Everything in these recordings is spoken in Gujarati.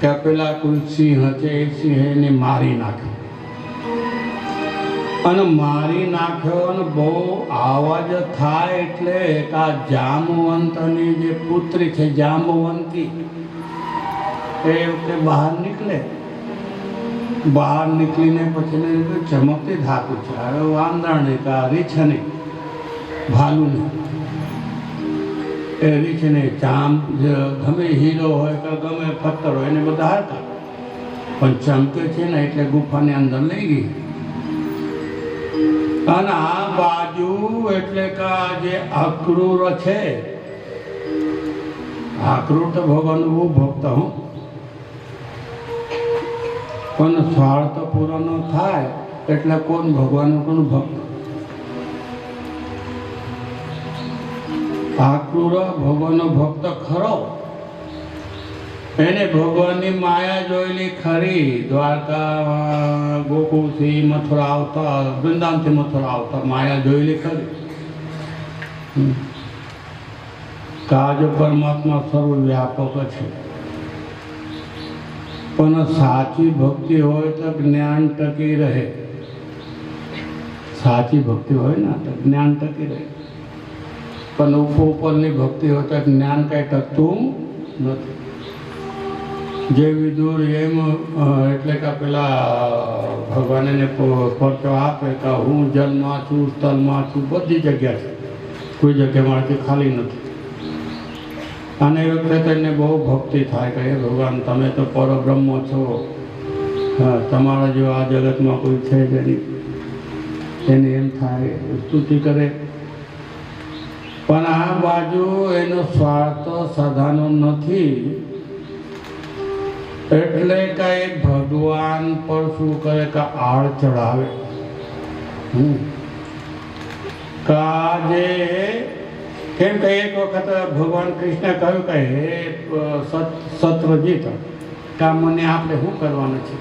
કે પેલા કોઈ સિંહ છે, એ સિંહને મારી નાખ્યો અને મારી નાખ્યો અને બહુ અવાજ થાય એટલે એક આ જામવંતની જે પુત્રી છે જાંબવંતી, એ વખતે બહાર નીકળે. બહાર નીકળીને પછી ચમકતી ધાતુ છે, હવે વાંદણ નહીં કે રીછ નહીં, ભાલું નહીં, એ રીછ નહીં, ચામ ગમે હીરો હોય કે ગમે પથ્થર હોય એને બધા હતા, પણ ચમકે છે ને એટલે ગુફાની અંદર લઈ ગઈ. અને આ બાજુ એટલે કે જે અક્રૂર છે, અક્રૂર તો ભગવાનનું બહુ ભક્ત હું, પણ સ્વાર્થ પૂરો ન થાય એટલે કોણ ભગવાનનું કોણ ભક્ત. અક્રૂર ભગવાનનો ભક્ત ખરો, એને ભગવાનની માયા જોયેલી ખરી. દ્વારકા ગોકુળથી મથુરા આવતા, વૃંદાવનથી મથુરા આવતા માયા જોયેલી ખરી. કાજ પરમાત્મા સર્વવ્યાપક છે, પણ સાચી ભક્તિ હોય તો જ્ઞાન ટકી રહે. સાચી ભક્તિ હોય ને તો જ્ઞાન ટકી રહે, પણ ઉપરની ભક્તિ હોય તો જ્ઞાન કાંઈ ટકતું નથી. જે વિદુર એમ એટલે કે પેલા ભગવાનને પરચો આપે કે હું જલમાં છું, સ્થળમાં છું, બધી જગ્યા છે, કોઈ જગ્યા મારાથી ખાલી નથી. અને એ વખતે તેને બહુ ભક્તિ થાય કે હે ભગવાન તમે તો પરબ્રહ્મ છો, તમારા જેવા આ જગતમાં કોઈ છે જ નહીં, એને એમ થાય, સ્તુતિ કરે. પણ આ બાજુ એનો સ્વાર્થ સાધાનો નથી, એટલે કે ભગવાન પર શું કરે કે આળ ચડાવે. કાજે કેમ કે એક વખત ભગવાન કૃષ્ણ કહ્યું કે હે સત્રજીત, કે મને આપણે શું કરવાનું છે,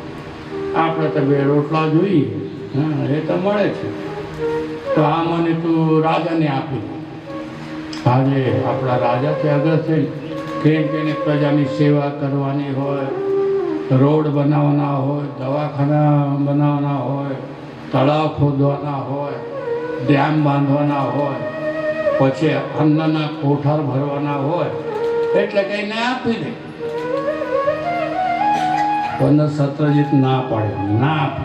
આપણે તો બે રોટલા જોઈએ, હા એ તો મળે છે, તો આ મને તું રાજાને આપી દે. આજે આપણા રાજા છે અગત્ય, કેમ કે એને પ્રજાની સેવા કરવાની હોય, રોડ બનાવવાના હોય, દવાખાના બનાવવાના હોય, તળાવ ખોદવાના હોય, ડેમ બાંધવાના હોય, પછી અન્નના કોઠાર ભરવાના હોય, એટલે કઈને આપી દે. પણ સત્રજીત ના પડે, ના આપે.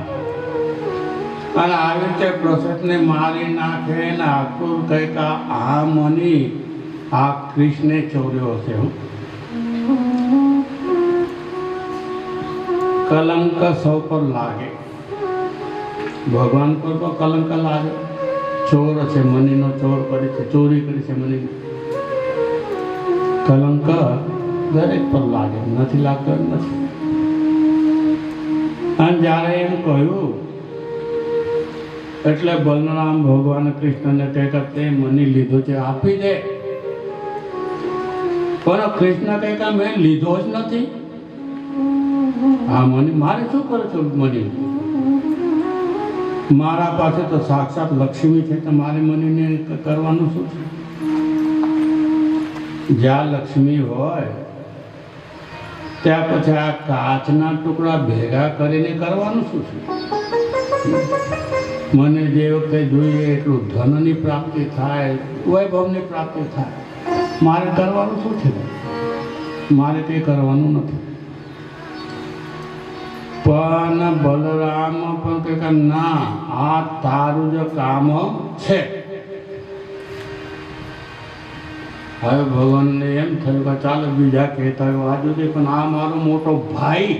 અને આવી રીતે પ્રસતને મારી નાખે ને આખું કંઈક આ મની આ કૃષ્ણે ચોર્યો છે. કલંક સૌ પર લાગે, ભગવાન પર તો કલંક લાગે. ચોર છે, મનીનો ચોર કરી છે, ચોરી કરી છે મની, કલંક દરેક પર લાગે, નથી લાગતો નથી. અને જ્યારે એમ કહ્યું એટલે બલરામ ભગવાન કૃષ્ણને કહેતા તે મની લીધો છે આપી દે. પણ કૃષ્ણ કહેતા મેં લીધો જ નથી, આ મની મારે શું કરો છો, મની મારા પાસે તો સાક્ષાત લક્ષ્મી છે, તો મારે મનીને કરવાનું શું છે. જ્યાં લક્ષ્મી હોય ત્યાં પછી આ કાચના ટુકડા ભેગા કરીને કરવાનું શું છે. મને જે વખતે જોઈએ એટલું ધનની પ્રાપ્તિ થાય, વૈભવની પ્રાપ્તિ થાય, મારે કરવાનું શું છે, મારે કંઈ કરવાનું નથી. પણ બલરામ પણ કે ના, આ તારું જ કામ છે. હવે ભગવાનને એમ થયું કે ચાલો બીજા કહેતા હોય આ જોજે, પણ આ મારો મોટો ભાઈ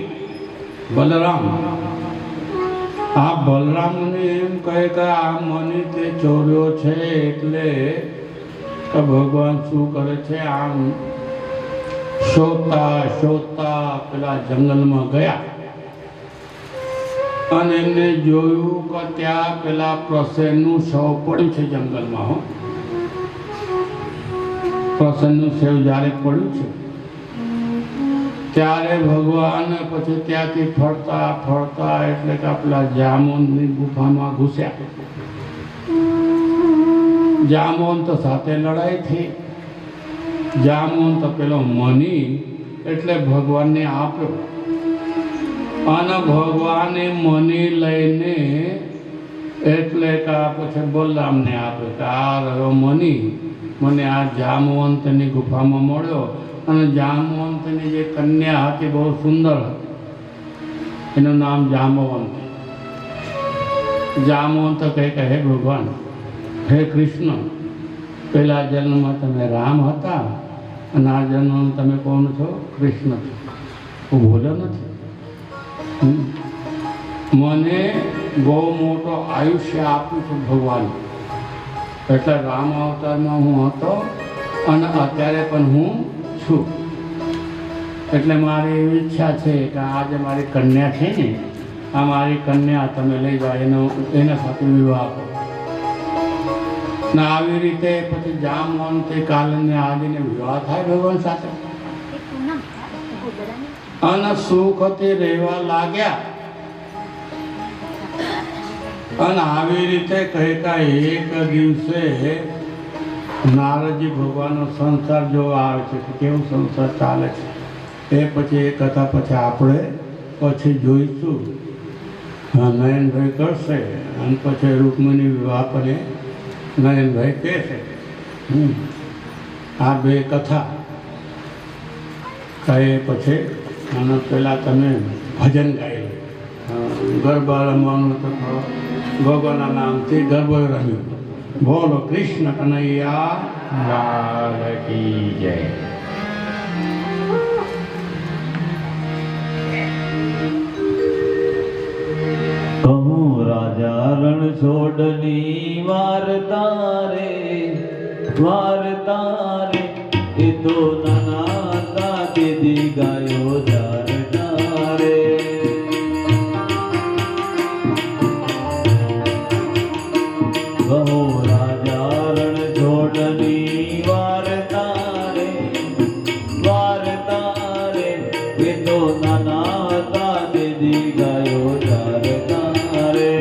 બલરામ, આ બલરામને એમ કહે કે આ મને તે ચોર્યો છે. એટલે કે ભગવાન શું કરે છે, આમ શોધતા શોધતા પેલા જંગલમાં ગયા અને એમને જોયું કે ત્યાં પેલા પ્રસેનનું શવ પડ્યું છે જંગલમાં. હો, પ્રસન્નનું શવ જ્યારે પડ્યું છે ત્યારે ભગવાન પછી ત્યાંથી ફરતા ફરતા એટલે કે પેલા જામુનની ગુફામાં ઘૂસ્યા. જામવંત સાથે લડાઈ થઈ. જામવંત પેલો મની એટલે ભગવાનને આપ્યો, અને ભગવાને મની લઈને એટલે કે પછી બલરામને આપ્યો કે આ રહ્યો મની, મને આ જામવંતની ગુફામાં મળ્યો. અને જામવંતની જે કન્યા હતી બહુ સુંદર હતી, એનું નામ જામવંત. જામવંત કહે કે હે ભગવાન, હે કૃષ્ણ, પહેલા જન્મમાં તમે રામ હતા અને આ જન્મમાં તમે કોણ છો? કૃષ્ણ છો. હું બોલ્યો નથી. મને બહુ મોટો આયુષ્ય આપ્યું છે ભગવાન, એટલે રામ અવતારમાં હું હતો અને અત્યારે પણ હું છું. એટલે મારી એવી ઈચ્છા છે કે આ જે મારી કન્યા છે ને, આ મારી કન્યા તમે લઈ જાઓ, એના સાથે વિવાહ કરો. ને આવી રીતે પછી જામવંતે કાલને આદિને વિવાહ થાય ભગવાન સાથે, અને સુખથી રહેવા લાગ્યા. અને આવી રીતે કહેતા એક દિવસે નારદજી ભગવાનનો સંસાર જોવા આવે છે કે કેવું સંસાર ચાલે છે. એ પછી એ કથા પછી આપણે પછી જોઈશું. નયનભાઈ કરશે અને પછી રૂકમણી વિવાહ પણ નયનભાઈ કહેશે. આ બે કથા કહે પછી અને પહેલાં તમે ભજન ગાઈ લો. ગરબા રમવાનું તો ભગવાનના નામથી ગરબો રમ્યો. બોલો કૃષ્ણ કનૈયા લાલ કી જય. કહું રાજા રણ છોડની વાર્તા રે, વાર્તા રે, એ તો નાના હતા દીદી ગાયો જારતા રે. કહું રાજા રણ છોડની વાર્તા રે, વાર્તા રે, એ તો નાના હતા દીદી ગાયો જારતા રે.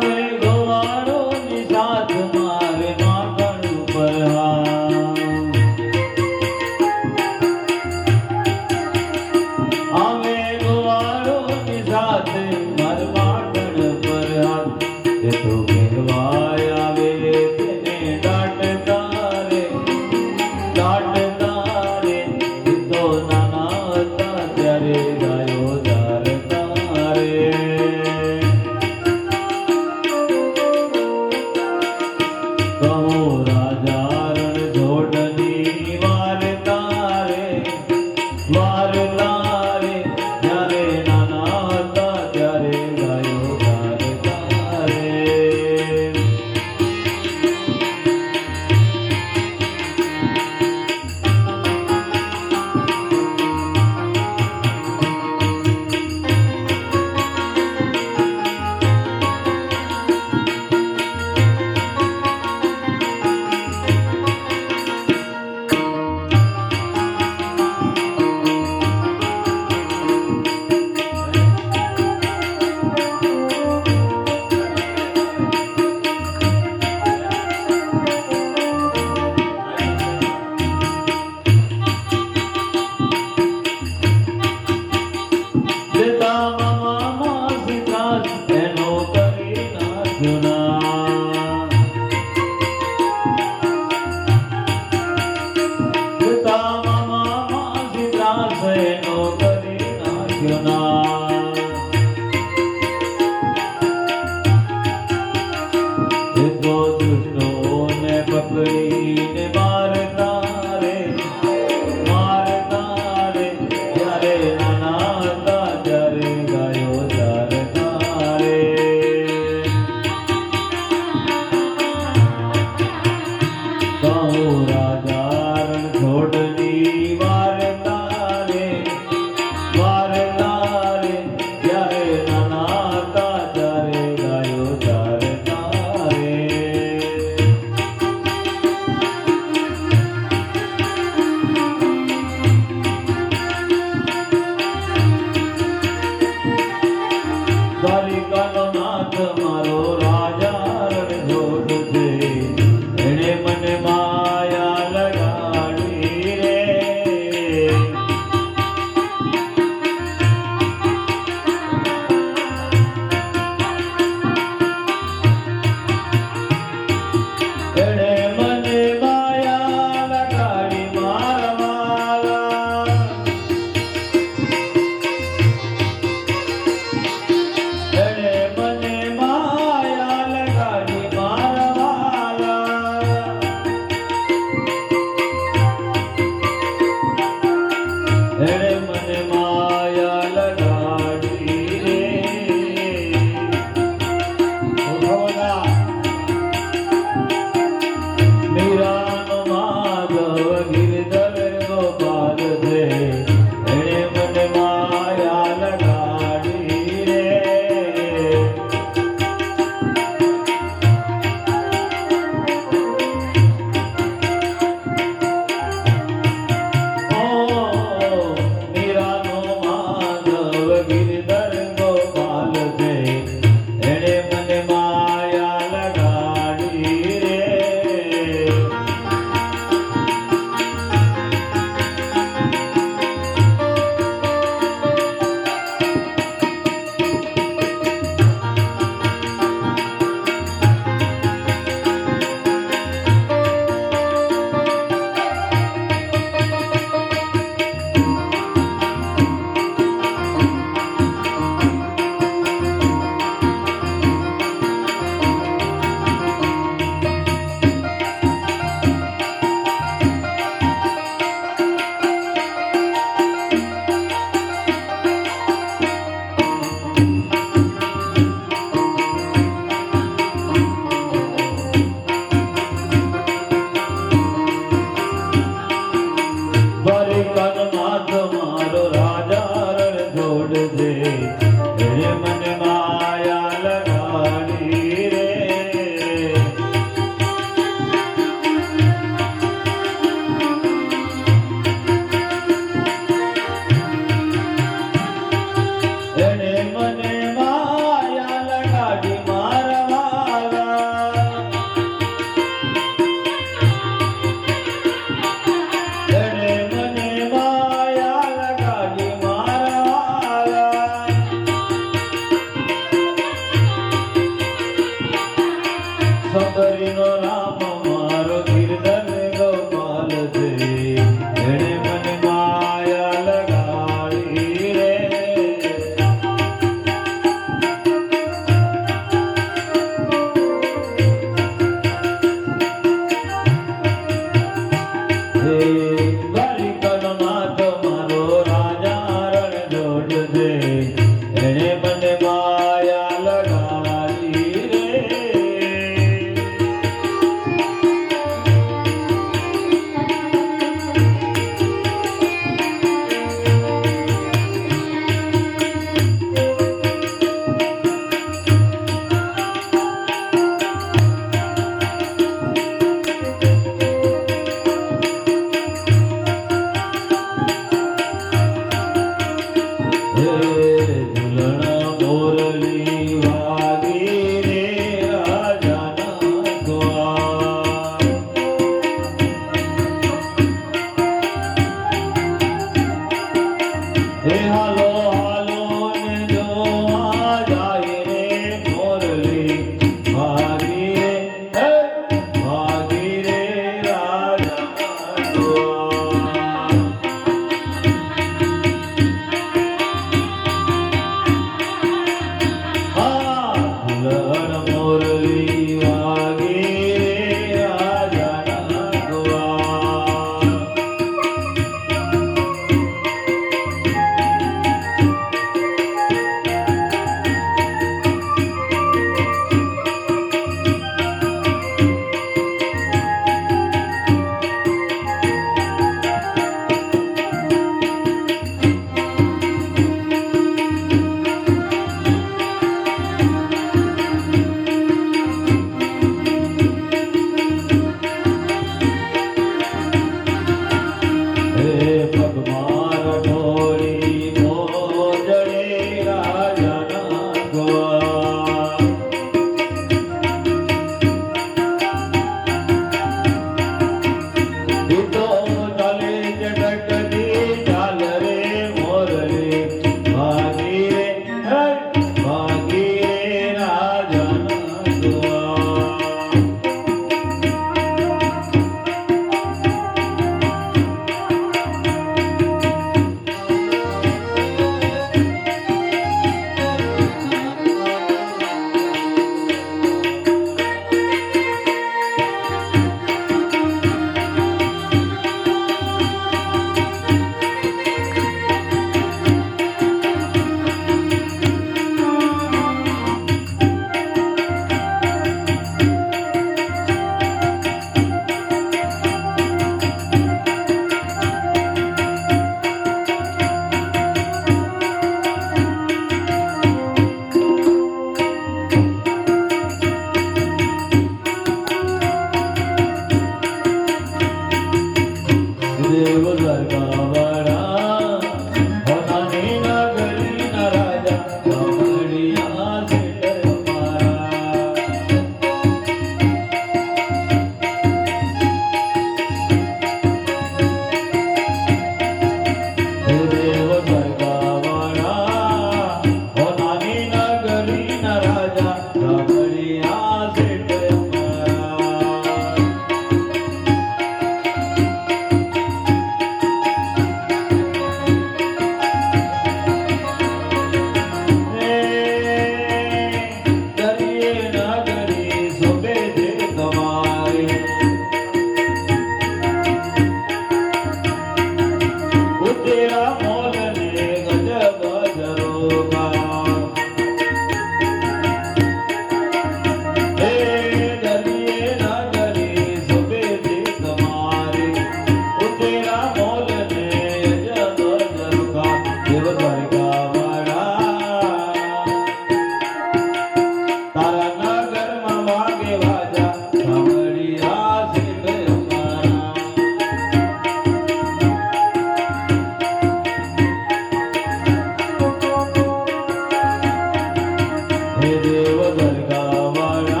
હે દેવ દરગાહવાળા,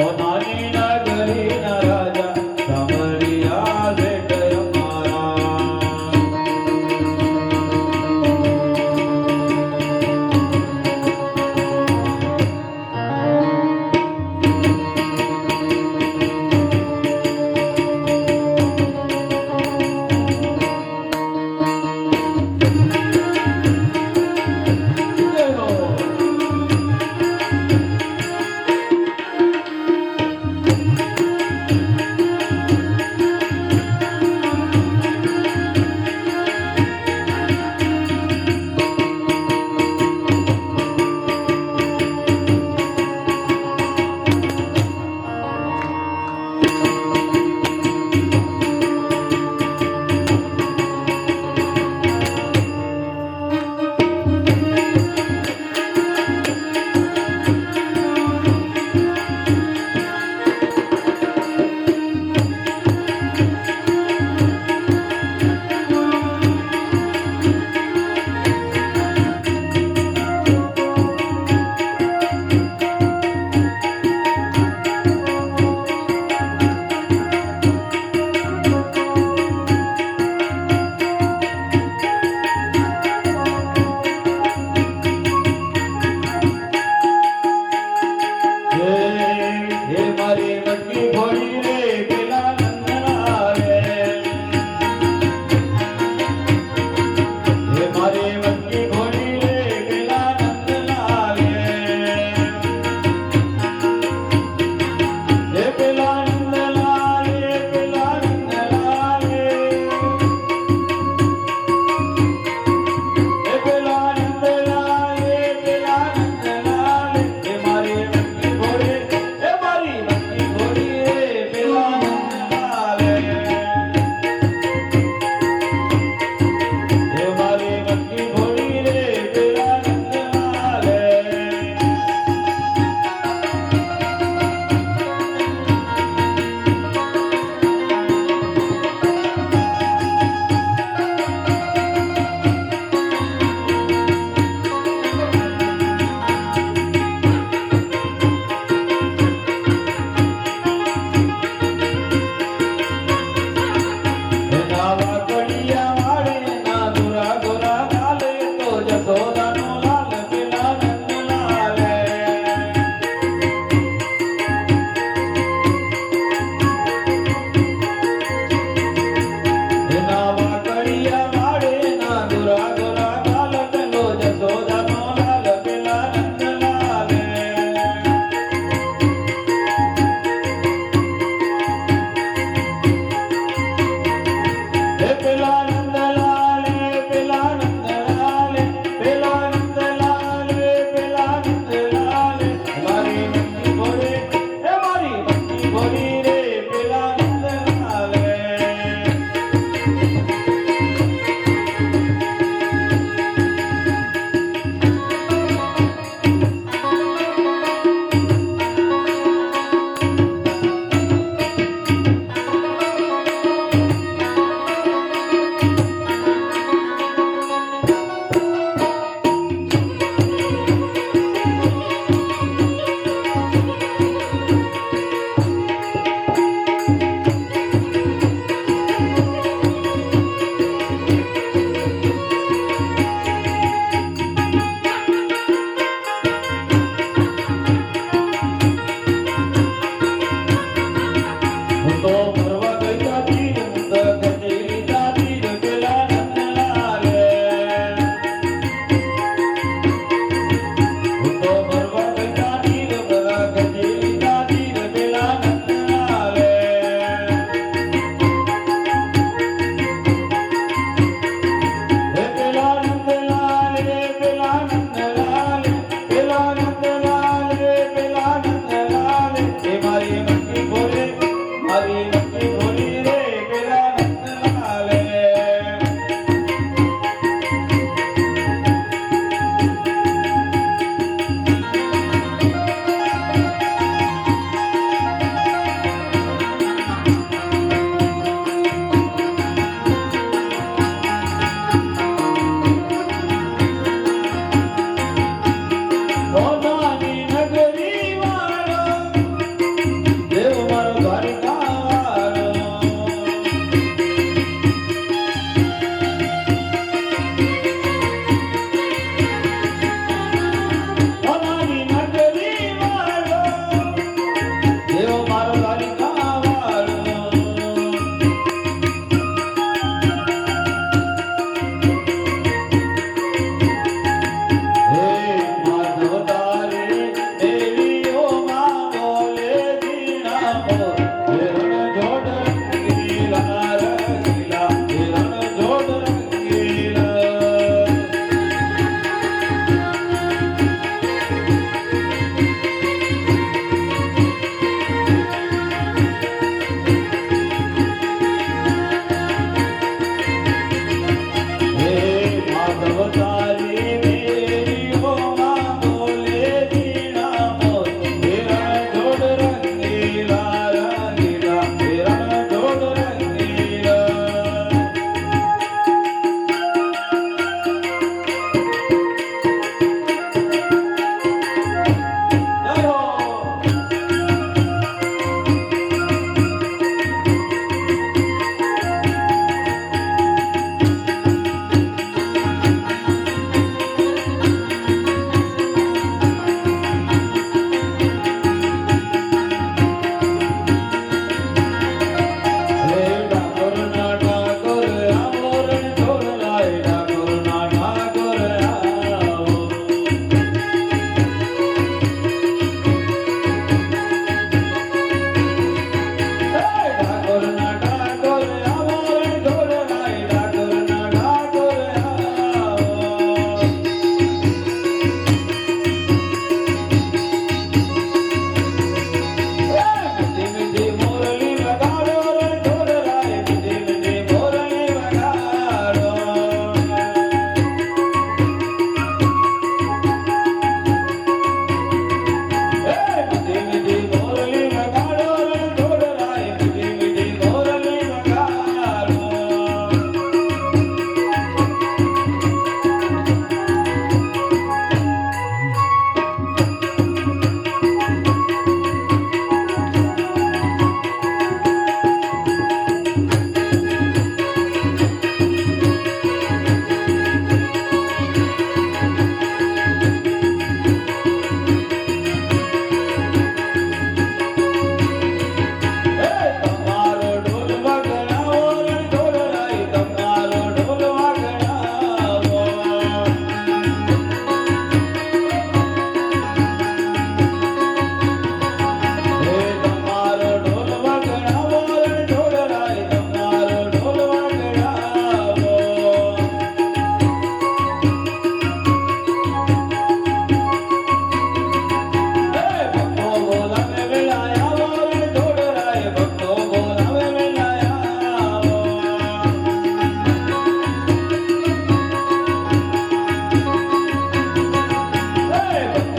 ઓ નાની નગરીના રાજા, સામરિયા ભેટ અમારા. જય હો.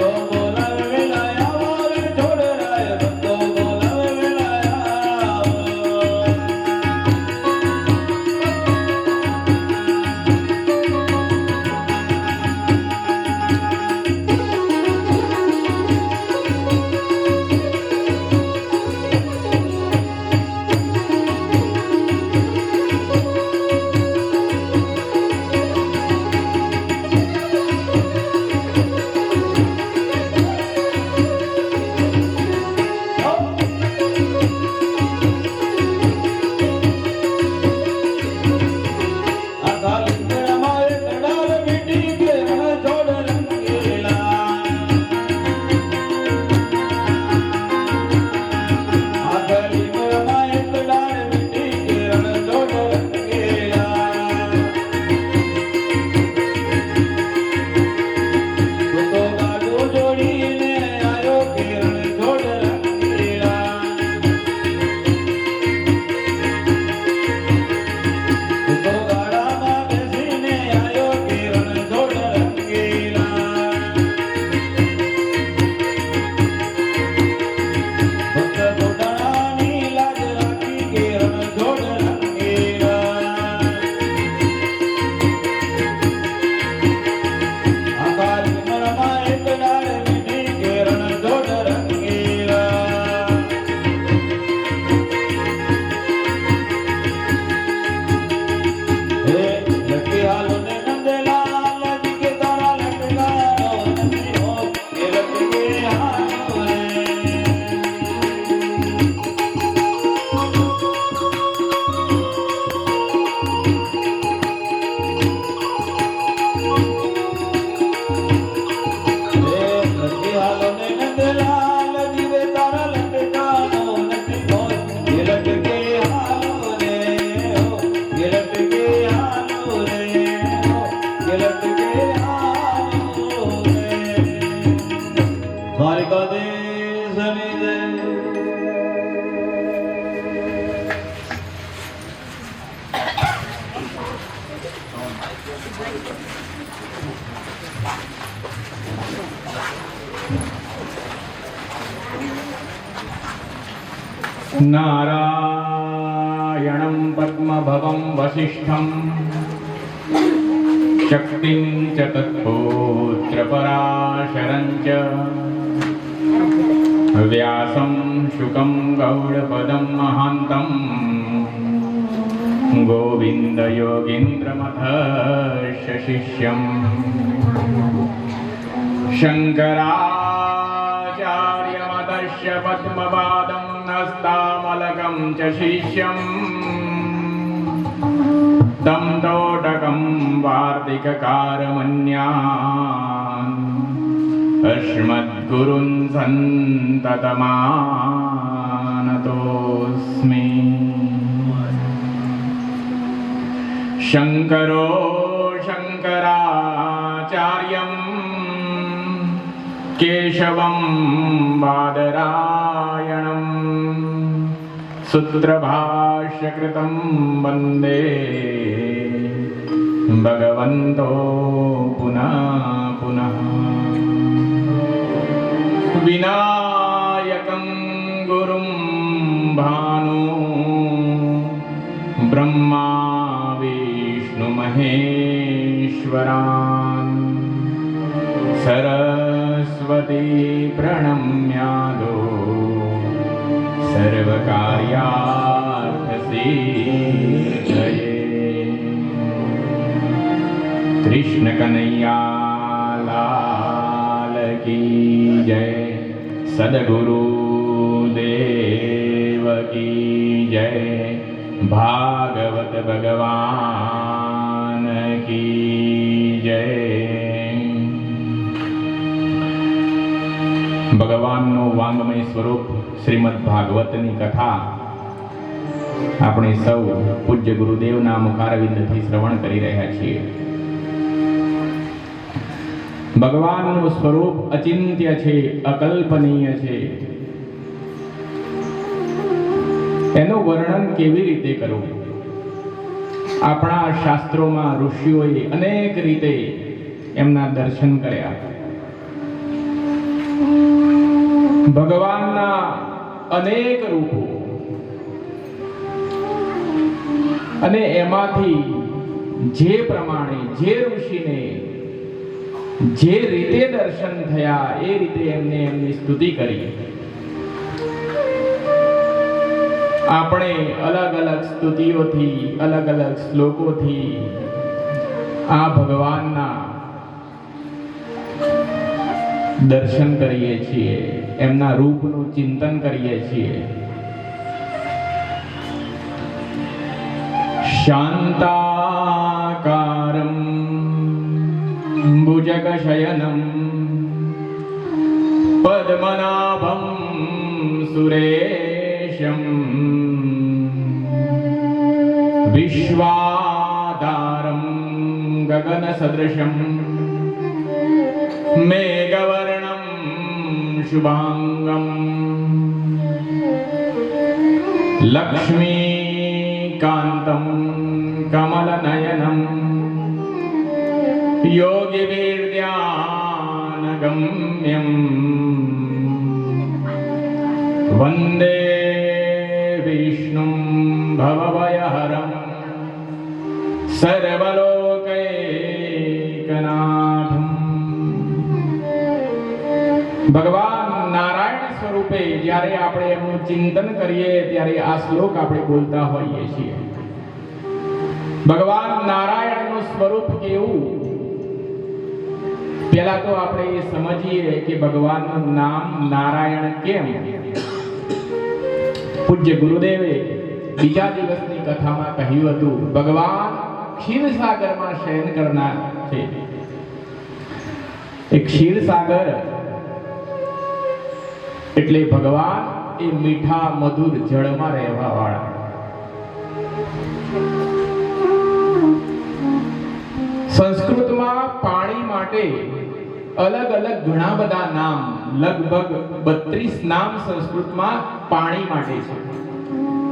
ભક્તો બોલાવે વેલાય આવો રે છોડરાય ભક્તો બોલાવે વેલાય આવો नारायणं पद्मभवं वसिष्ठं शक्तिं च तत्पुत्रपराशरं च व्यासं शुकं गौडपदं महान्तं गोविन्दयोगीन्द्रमथस्य शिष्यम् शङ्कराचार्यमतस्य पद्मपादं नस्तामलकं च शिष्यम् तं तोटकं वार्तिककारमन्यान् अस्मद्गुरुन् सन्ततमानतोऽस्मि। शङ्करो शङ्कराचार्यं केशवं बादरायणं सूत्रभाष्यकृतं वन्दे भगवन्तो पुनः पुनः। विनायकं गुरुं भानु ब्रह्मा विष्णु महेश्वरान् सरस्वती प्रणम्यादो सर्वकार्यार्थसिद्धये। कृष्ण कन्हैया लाल की जय, सद्गुरु देव की जय, भागवत भगवान की जय। ભગવાનનું વાંગમય સ્વરૂપ શ્રીમદ ભાગવતની કથા આપણે સૌ પૂજ્ય ગુરુદેવના મુખારવિંદથી શ્રવણ કરી રહ્યા છીએ. ભગવાનનું સ્વરૂપ અચિંત્ય છે, અકલ્પનીય છે. એનું વર્ણન કેવી રીતે કરવું? આપણા શાસ્ત્રોમાં ઋષિઓએ અનેક રીતે એમના દર્શન કર્યા. ભગવાનના અનેક રૂપો અને એમાંથી જે પ્રમાણે જે ઋષિને જે રીતે દર્શન થયા એ રીતે એમને એમની સ્તુતિ કરી. આપણે અલગ અલગ સ્તુતિઓથી અલગ અલગ શ્લોકોથી આ ભગવાનના દર્શન કરીએ છીએ, એમના રૂપનું ચિંતન કરીએ છીએ. શાંતાકારમ ભુજગશયનમ પદ્મનાભમ સુરેશમ વિશ્વાધારમ ગગનસદૃશમ મેઘવર્ણમ શુભાંગમ લક્ષ્મીકાંતમ કમલનયનમ યોગીવિદ્યાનગમ્યમ વંદે વિષ્ણું ભવભયહરં સર્વલોકૈકનાથમ. ભગવાન નારાયણ સ્વરૂપે જ્યારે આપણે એમનું ચિંતન કરીએ ત્યારે આ શ્લોક આપણે બોલતા હોઈએ છીએ. ભગવાન નારાયણનું સ્વરૂપ કેવું? પહેલા તો આપણે એ સમજીએ કે ભગવાનનું નામ નારાયણ કેમ. પૂજ્ય ગુરુદેવે બીજા દિવસની કથામાં કહ્યું હતું, ભગવાન ક્ષીરસાગરમાં શયન કરનાર છે. એ ક્ષીરસાગર એટલે ભગવાન એ મીઠા મધુર જળમાં રહેવા વાળા. સંસ્કૃતમાં પાણી માટે અલગ અલગ ઘણા બધા નામ, લગભગ 32 નામ સંસ્કૃતમાં પાણી માટે છે.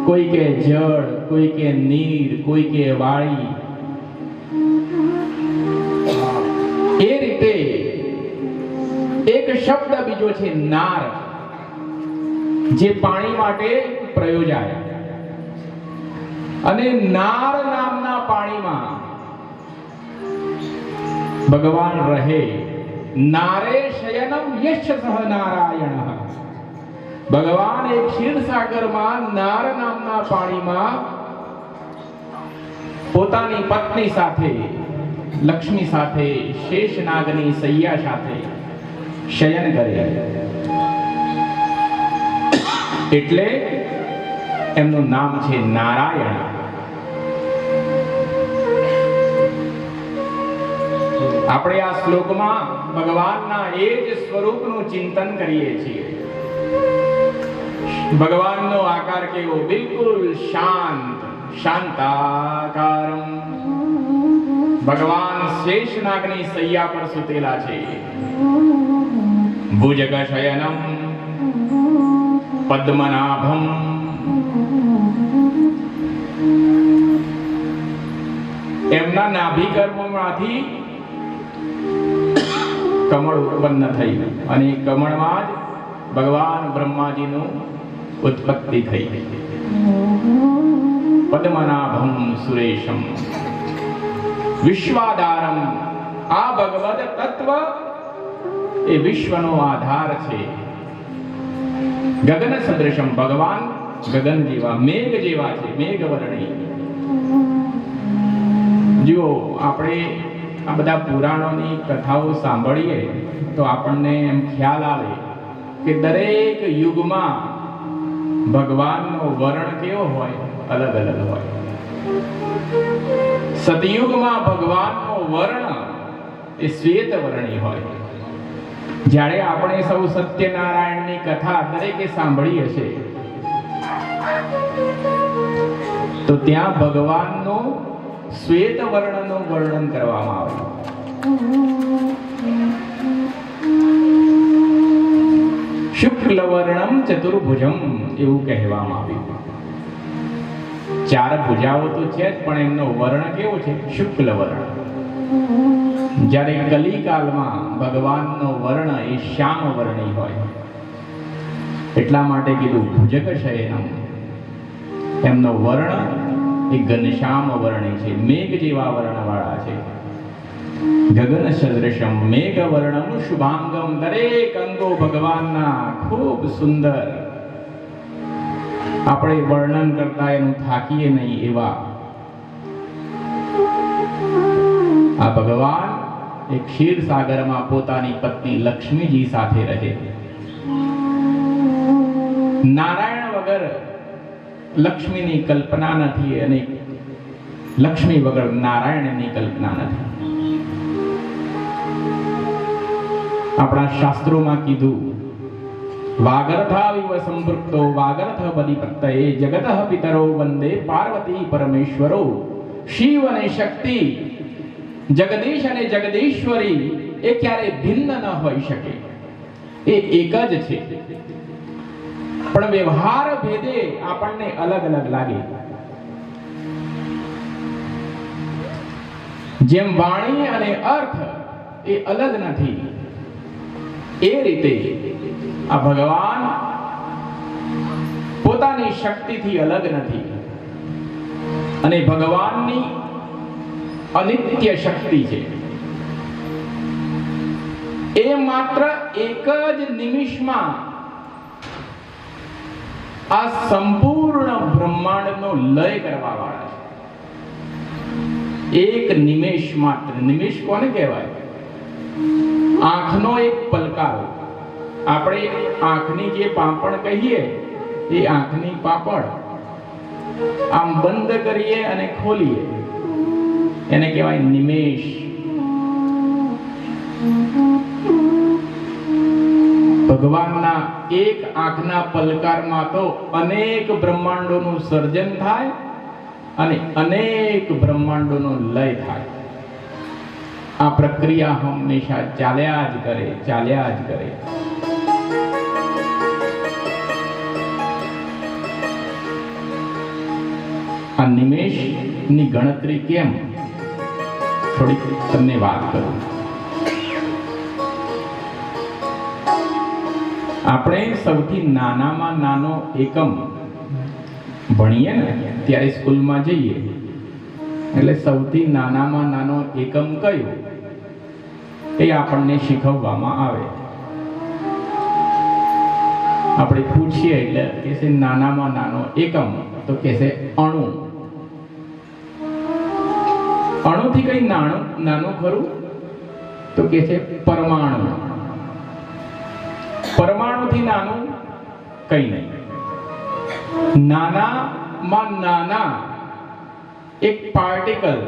કોઈ કે જળ, કોઈ કે નીર, કોઈ કે વાળી. એ રીતે એક શબ્દ બીજો છે નાર, જે પાણી માટે પ્રયોજાય. અને નાર નામના પાણીમાં ભગવાન રહે. નારે શયનમ યશ સહ નારાયણ. ભગવાન એક ક્ષીરસાગરમાં નાર નામના પાણીમાં પોતાની પત્ની સાથે, લક્ષ્મી સાથે, શેષનાગની સૈયા સાથે શયન કરે. એટલે એમનું નામ છે નારાયણ. આપણે આ શ્લોકમાં ભગવાનના એ જ સ્વરૂપનું ચિંતન કરીએ છીએ. ભગવાનનો આકાર કેવો? બિલકુલ શાંત, શાંતાકારમ. ભગવાન શેષનાગની સૈયા પર સુતેલા છે. ભુજગશયનમ પદ્મનાભમ. એમના નાભિકર્મમાંથી કમળ ઉત્પન્ન થઈ અને કમળમાં જ ભગવાન બ્રહ્માજીનું ઉત્પત્તિ થઈ. પદ્મનાભમ સુરેશમ વિશ્વાધારમ. આ ભગવદ તત્વ એ વિશ્વનો આધાર છે. ગગન સદૃશમ. ભગવાન ગગન જેવા, મેઘ જેવા છે, મેઘવર્ણી. જો આપણે આ બધા પુરાણોની કથાઓ સાંભળીએ તો આપણને એમ ખ્યાલ આવે કે દરેક યુગમાં ભગવાનનો વર્ણ કેવો હોય? અલગ અલગ હોય. સતયુગમાં ભગવાનનો વર્ણ એ શ્વેત વર્ણી હોય. જ્યારે આપણે સૌ સત્યનારાયણની કથા દરેકે સાંભળી હશે તો ત્યાં ભગવાનનો શ્વેત વર્ણનું વર્ણન કરવામાં આવે. શુક્લ વર્ણમ ચતુર્ભુજમ એવું કહેવામાં આવ્યું. 4 ભુજાઓ તો છે જ, પણ એમનો વર્ણ કેવો છે? શુક્લ વર્ણ. જ્યારે કલિકાલમાં ભગવાનનો વર્ણ એ શ્યામ વર્ણી હોય. એટલા માટે કીધું ભુજગ શયનમ. એમનો વર્ણ એ ઘનશ્યામ વર્ણી છે, મેઘ જેવા વર્ણવાળા છે. ગગન સદૃશમ મેઘ વર્ણમ શુભાંગમ. દરેક અંગો ભગવાનના ખૂબ સુંદર, આપણે વર્ણન કરતા એનું થાકીએ નહીં એવા. આ ભગવાન એક ક્ષીરસાગરમાં પોતાની પત્ની લક્ષ્મીજી સાથે રહે. નારાયણ વગર લક્ષ્મીની કલ્પના નથી અને લક્ષ્મી વગર નારાયણની કલ્પના નથી. આપણા શાસ્ત્રોમાં કીધું, વાગર્થાવિવ સંપૃક્તો વાગર્થ બલિપત્તયે જગતઃ પિતરો વંદે પાર્વતી પરમેશ્વરો. શિવ અને શક્તિ, જગદીશ અને જગદીશ્વરી એ ક્યારે ભિન્ન ન હોઈ શકે, એ એક જ છે. પણ વ્યવહાર ભેદે આપણને અલગ અલગ લાગે. જેમ વાણી અને અર્થ એ અલગ નથી, એ રીતે આ ભગવાન પોતાની શક્તિથી અલગ નથી. અને ભગવાનની અનિત્ય શક્તિ છે. એ માત્ર એક જ નિમિષમાં આ સંપૂર્ણ બ્રહ્માંડનો લય કરવા વાળા છે. એક નિમેષ માત્ર. નિમેષ કોને કહેવાય? આંખનો એક પલકારો. આપણે આંખની જે પાંપણ કહીએ, એ આંખની પાંપણ આમ બંધ કરીએ અને ખોલીએ, એને કહેવાય નિમેષ. ભગવાનના એક આંખના પલકારમાં તો અનેક બ્રહ્માંડોનું સર્જન થાય અને અનેક બ્રહ્માંડોનો લય થાય. આ પ્રક્રિયા હંમેશા ચાલ્યા જ કરે, ચાલ્યા જ કરે. આ નિમેષની ગણતરી કેમ, થોડીક તમને વાત કરું. આપણે સૌથી નાનામાં નાનો એકમ ભણીએ ને ત્યારે સ્કૂલમાં જઈએ એટલે સૌથી નાનામાં નાનો એકમ કયો એ આપણને શીખવવામાં આવે. આપણે પૂછીએ એટલે કે છે નાનામાં નાનો એકમ, તો કે છે અણુ. અણુથી કઈ નાનું ખરું? તો કે છે પરમાણુ. પરમાણુથી નાનું કઈ નહીં. નાનામાં નાના એક પાર્ટિકલ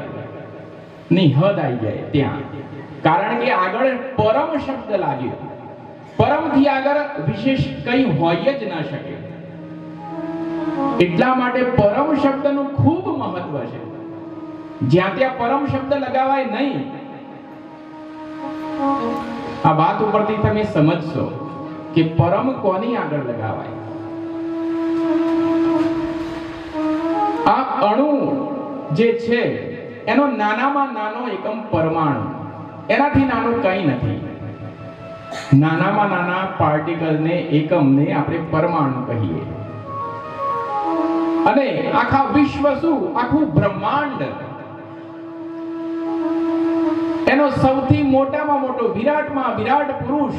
ની હદ આવી જાય ત્યાં, કારણ કે આગળ પરમ શબ્દ લાગ્યો. પરમથી આગળ વિશેષ કઈ હોય જ ના શકે. એટલા માટે પરમ શબ્દનું ખૂબ મહત્વ છે. જ્યાં ત્યાં પરમ શબ્દ લગાવાય નહીં. આ વાત ઉપરથી તમે સમજશો કે પરમ કોની આગળ લગાવાય. આ અણુ જે છે એનો નાનામાં નાનો એકમ પરમાણુ, એનાથી નાનું કંઈ નથી. નાનામાં નાના પાર્ટિકલને એકમને આપણે પરમાણુ કહીએ. અને આખા વિશ્વ શું, આખું બ્રહ્માંડ, એનો સૌથી મોટામાં મોટો વિરાટમાં વિરાટ પુરુષ,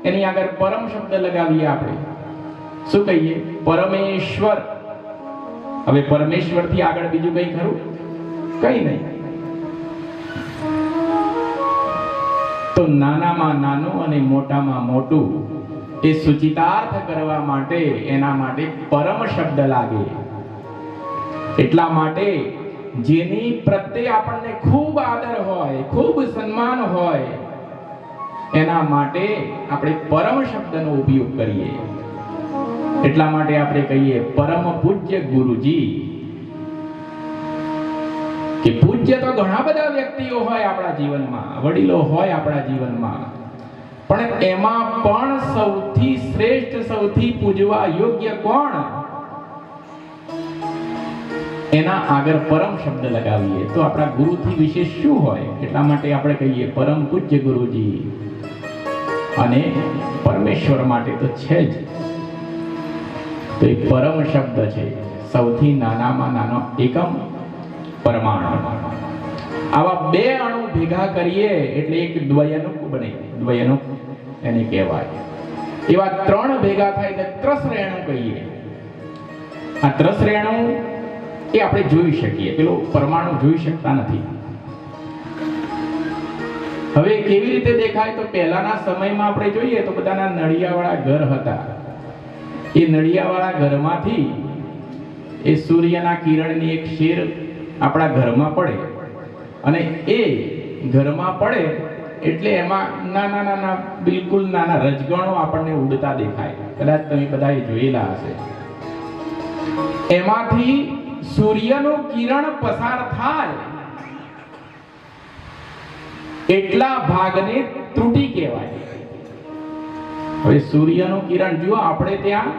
એની આગળ પરમ શબ્દ લગાવીએ આપણે. શું કહીએ? પરમેશ્વર. હવે પરમેશ્વર થી આગળ બીજું કઈ ખરું? કઈ નહીં. તો નાનામાં નાનું અને મોટામાં મોટું એ સૂચિતાર્થ કરવા માટે એના માટે પરમ શબ્દ લાગે. એટલા માટે જેની પ્રત્યે આપણને ખૂબ આદર હોય, ખૂબ સન્માન હોય, એના માટે આપણે પરમ શબ્દનો ઉપયોગ કરીએ. એટલા માટે આપણે કહીએ પરમ પૂજ્ય ગુરુજી. કે પૂજ્ય તો ઘણા બધા વ્યક્તિઓ હોય આપણા જીવનમાં, વડીલો હોય આપણા જીવનમાં, પણ એમાં પણ સૌથી શ્રેષ્ઠ, સૌથી પૂજવા યોગ્ય કોણ? એના આગળ પરમ શબ્દ લગાવીએ તો આપણા ગુરુથી વિશેષ શું હોય? એટલા માટે આપણે કહીએ પરમ પૂજ્ય ગુરુજી. અને પરમેશ્વર માટે તો છે જ તો એ પરમ શબ્દ છે, સૌથી નાનામાં નાનો એકમ પરમાણુ. આવા બે અણુ ભેગા કરીએ એટલે એક દ્વયનુક બને. દ્વયનુક એને કહેવાય. એવા ત્રણ ભેગા થાય એટલે ત્રસરેણુ કહીએ. આ ત્રસરેણુ એ આપણે જોઈ શકીએ, પેલો પરમાણુ જોઈ શકતા નથી. હવે કેવી રીતે દેખાય? તો પહેલાના સમયમાં આપણે જોઈએ તો બધાના નળિયાવાળા ઘર હતા. એ નળિયાવાળા ઘરમાંથી એ સૂર્યના કિરણની એક શેર આપણા ઘરમાં પડે અને એ ઘરમાં પડે એટલે એમાં નાના નાના બિલકુલ નાના રજગણો આપણને ઉડતા દેખાય. કદાચ તમે બધાએ જોયેલા હશે. એમાંથી સૂર્યનું કિરણ પસાર થાય એટલા ભાગને ત્રુટિ કહેવાય. હવે સૂર્યનું કિરણ જુઓ, આપણે ત્યાં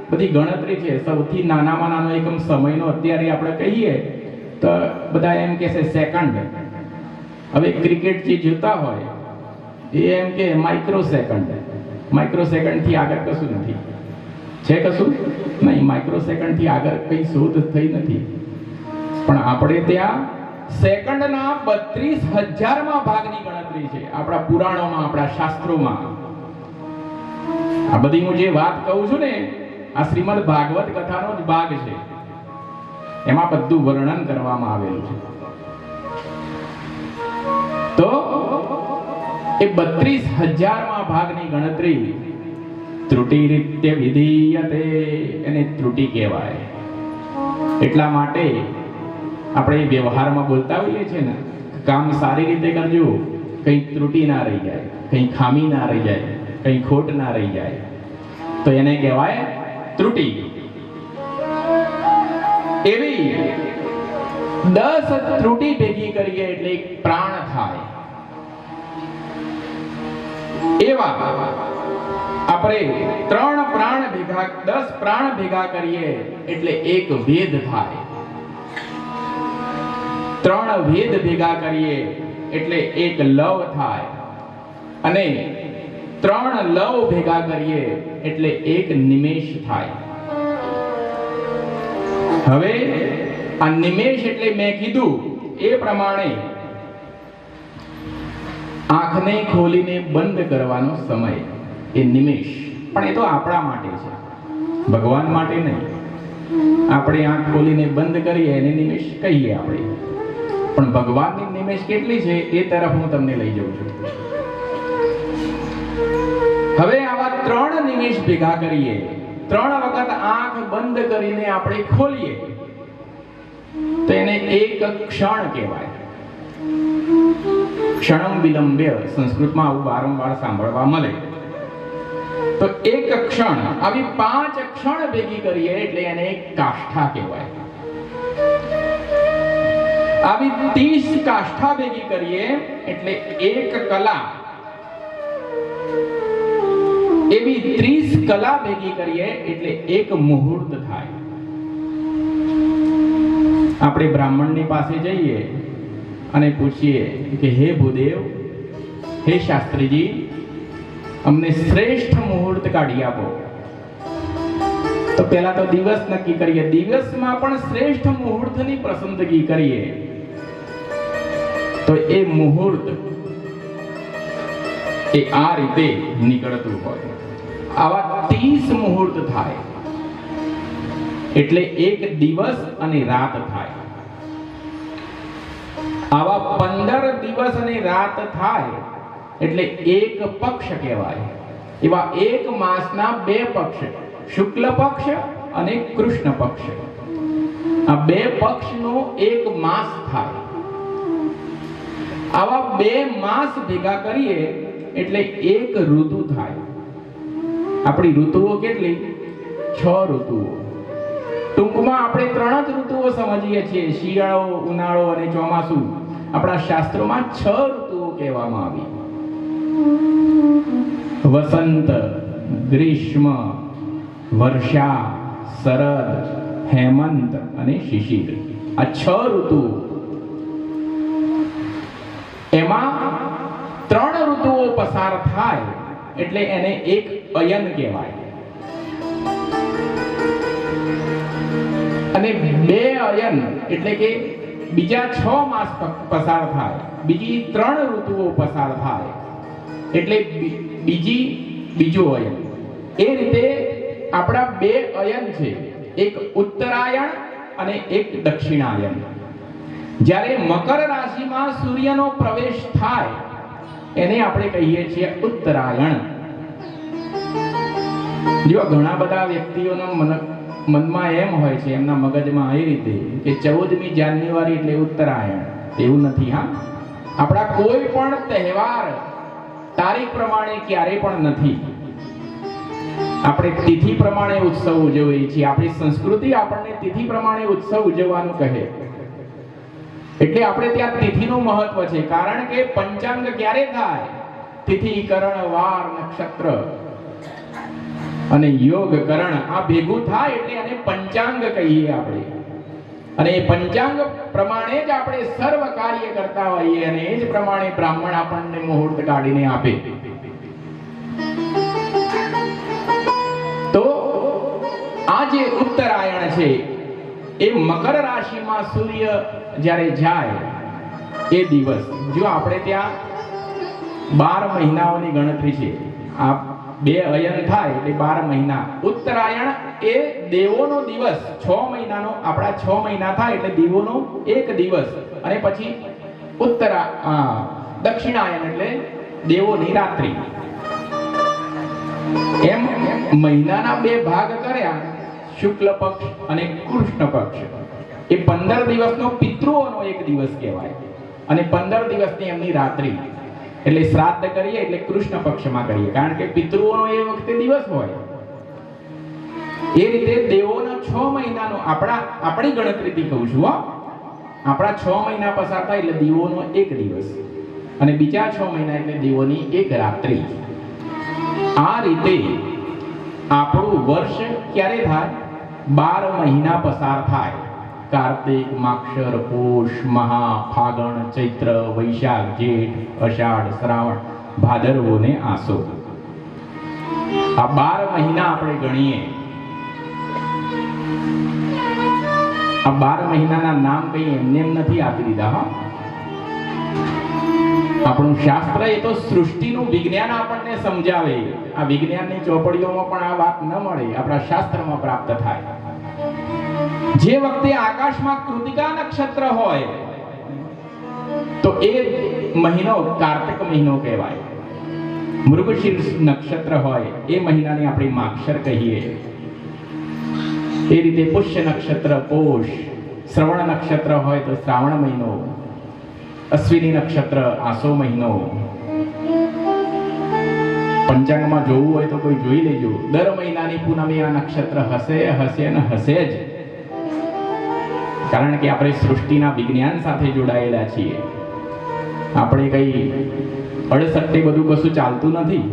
બધી ગણતરી છે. સૌથી નાનામાં નાનો એકમ સમયનો અત્યારે આપણે કહીએ તો બધા એમ કહે છે સેકન્ડ. હવે ક્રિકેટ જે જોતા હોય એ એમ કે માઇક્રો સેકન્ડ. માઇક્રો સેકન્ડ થી આગળ કશું નથી. છે કશું નહીં. માઇક્રો સેકન્ડ થી આગળ કઈ શોધ થઈ નથી. પણ આપણે ત્યાં સેકન્ડના 32,000માં ભાગની ગણતરી છે. આપણા પુરાણોમાં, આપણા શાસ્ત્રોમાં. આ બધી હું જે વાત કહું છું ને, આ શ્રીમદ ભાગવત કથાનો જ ભાગ છે. એમાં બધું વર્ણન કરવામાં આવેલું છે. તો એ 32,000માં ભાગની ગણતરી ત્રુટિ રીત્ય વિધીયતે, એને ત્રુટિ કહેવાય. એટલા માટે આપણે વ્યવહારમાં બોલતા હોઈએ છીએ ને, કામ સારી રીતે કરજો, કંઈ ત્રુટિ ના રહી જાય, કંઈ ખામી ના રહી જાય, કંઈ ખોટ ના રહી જાય, તો એને કહેવાય ત્રુટિ. એવી 10 ત્રુટિ ભેગી કરીએ એટલે એક પ્રાણ થાય. એવા આપણે 3 પ્રાણ ભેગા, 10 પ્રાણ ભેગા કરીએ એટલે એક વેદ થાય. 3 વેદ ભેગા કરીએ એટલે એક લવ થાય. અને 3 લવ ભેગા કરીએ એટલે એક નિમેષ થાય. હવે આ નિમેષ એટલે મેં કીધું એ પ્રમાણે આંખને ખોલીને બંધ કરવાનો સમય, એ નિમેષ. પણ એ તો આપણા માટે છે, ભગવાન માટે નહીં. આપણે આંખ ખોલીને બંધ કરીએ એને નિમેષ કહીએ આપણે. પણ ભગવાનની નિમેષ કેટલી છે એ તરફ હું તમને લઈ જાઉં છું. હવે આવા 3 નિમેષ ભેગા કરીએ, 3 વખત આંખ બંધ કરીને આપણે ખોલીએ તો એને એક ક્ષણ કહેવાય. ક્ષણમ વિલંબ્ય, સંસ્કૃતમાં આવું વારંવાર સાંભળવા મળે. તો એક ક્ષણ, આવી 5 ક્ષણ ભેગી કરીએ એટલે એને એક કાષ્ઠા કહેવાય. આવી 30 કાષ્ઠા ભેગી કરીએ એટલે એક કલા. એવી 30 કલા ભેગી કરીએ એટલે એક મુહૂર્ત થાય. આપણે બ્રાહ્મણની પાસે જઈએ અને પૂછીએ કે હે ભૂદેવ, હે શાસ્ત્રીજી, અમને શ્રેષ્ઠ મુહૂર્ત કાઢી આપો. તો પહેલા તો દિવસ નક્કી કરીએ. દિવસમાં પણ શ્રેષ્ઠ મુહૂર્તની પસંદગી કરીએ તો એ મુહૂર્ત એ આ રીતે નીકળતું હોય. આવા 30 મુહૂર્ત થાય એટલે એક દિવસ અને રાત થાય. આવા 15 દિવસ અને રાત થાય એટલે એક પક્ષ કહેવાય. એવા એક માસના 2 પક્ષ, શુક્લ પક્ષ અને કૃષ્ણ પક્ષ, આ 2 પક્ષનો એક માસ થાય. આવા 2 માસ ભેગા કરીએ એટલે એક ઋતુ થાય. આપણી ઋતુઓ કેટલી? 6 ઋતુઓ. ટૂંકમાં આપણે 3 જ ઋતુઓ સમજીએ છીએ, શિયાળો, ઉનાળો અને ચોમાસું. આપણા શાસ્ત્રોમાં 6 ઋતુઓ કહેવામાં આવી. વસંત, ગ્રીષ્મ, વર્ષા, શરદ, હેમંત અને શિશિર. આ 6 ઋતુઓ. એમાં 3 ઋતુઓ પસાર થાય એટલે એને એક અયન કહેવાય. અને 2 અયન એટલે કે બીજા 6 માસ પસાર થાય, બીજી 3 ઋતુઓ પસાર થાય એટલે બીજું અયન. એ રીતે આપણા 2 અયન છે, એક ઉત્તરાયણ અને એક દક્ષિણાયન. જ્યારે મકર રાશિમાં સૂર્યનો પ્રવેશ થાય એને આપણે કહીએ છીએ ઉત્તરાયણ. જો ઘણા બધા વ્યક્તિઓના મનમાં એમ હોય છે, એમના મગજમાં એ રીતે કે 14મી જાન્યુઆરી એટલે ઉત્તરાયણ. એવું નથી. હા, આપણા કોઈ પણ તહેવાર તારીખ પ્રમાણે ક્યારેય પણ નથી. આપણે તિથિ પ્રમાણે ઉત્સવ ઉજવીએ છીએ. આપણી સંસ્કૃતિ આપણને તિથિ પ્રમાણે ઉત્સવ ઉજવવાનું કહે. એટલે આપણે ત્યાં તિથિનું મહત્વ છે, કારણ કે પંચાંગ ક્યારે થાય? તિથિ, કરણ, વાર, નક્ષત્ર અને યોગ, કરણ આ ભેગું થાય એટલે એને પંચાંગ કહીએ આપણે. અને એ પંચાંગ પ્રમાણે જ આપણે સર્વ કાર્ય કરતા હોઈએ અને એ જ પ્રમાણે બ્રાહ્મણ આપણને મુહૂર્ત કાઢીને આપે. તો આ જે ઉત્તરાયણ છે એ મકર રાશિમાં સૂર્ય જ્યારે જાય એ દિવસ, જો આપણે ત્યાં 12 મહિનાઓની ગણતરી છે. આ 2 અયન થાય એટલે 12 મહિના. ઉત્તરાયણ એ દેવોનો દિવસ, 6 મહિનાનો, આપણા 6 મહિના થાય એટલે દેવોનો એક દિવસ. અને પછી દક્ષિણાયન એટલે દેવોની રાત્રિ. એમ મહિનાના 2 ભાગ કર્યા, શુક્લ પક્ષ અને કૃષ્ણ પક્ષ. એ 15 દિવસનો પિતૃઓનો એક દિવસ કહેવાય અને 15 દિવસની એમની રાત્રિ. એટલે શ્રાદ્ધ કરીએ એટલે કૃષ્ણ પક્ષમાં કરીએ, કારણ કે પિતૃઓનો એ વખતે દિવસ હોય. એ રીતે દેવોનો 6 મહિનાનો આપણી ગણતરીથી કહું છું, આપણા 6 મહિના પસાર થાય એટલે દેવોનો એક દિવસ અને બીજા 6 મહિના એટલે દેવોની એક રાત્રિ. આ રીતે આપણું વર્ષ ક્યારે થાય? 12 મહિના પસાર થાય. કાર્તિક, માક્ષર, પોષ, મહા, ફાગણ, ચૈત્ર, વૈશાખ, જેઠ, અષાઢ, શ્રાવણ, ભાદરવો ને આસો. આ 12 મહિના આપણે ગણીએ. આ 12 મહિનાના નામ કઈ એમને એમ નથી આપી દીધા. હા, આપણું શાસ્ત્ર એ તો સૃષ્ટિનું વિજ્ઞાન આપણને સમજાવે. આ વિજ્ઞાનની ચોપડીઓમાં પણ આ વાત ન મળે, આપણા શાસ્ત્રમાં પ્રાપ્ત થાય. જે વખતે આકાશમાં કૃતિકા નક્ષત્ર હોય તો એ મહિનો કાર્તિક મહિનો કહેવાય. મૃગશીર્ષ નક્ષત્ર હોય એ મહિનાને આપણે માક્ષર કહીએ. એ રીતે પુષ્ય નક્ષત્ર પોષ, શ્રવણ નક્ષત્ર હોય તો શ્રાવણ મહિનો, અશ્વિની નક્ષત્ર આસો મહિનો. પંચાંગમાં જોવું હોય તો કોઈ જોઈ લેજો. દર મહિનાની પૂનમે આ નક્ષત્ર હશે અને હશે જ, કારણ કે આપણે સૃષ્ટિના વિજ્ઞાન સાથે જોડાયેલા છીએ. આપણે કઈ અડસટ્ટે બધું કશું ચાલતું નથી.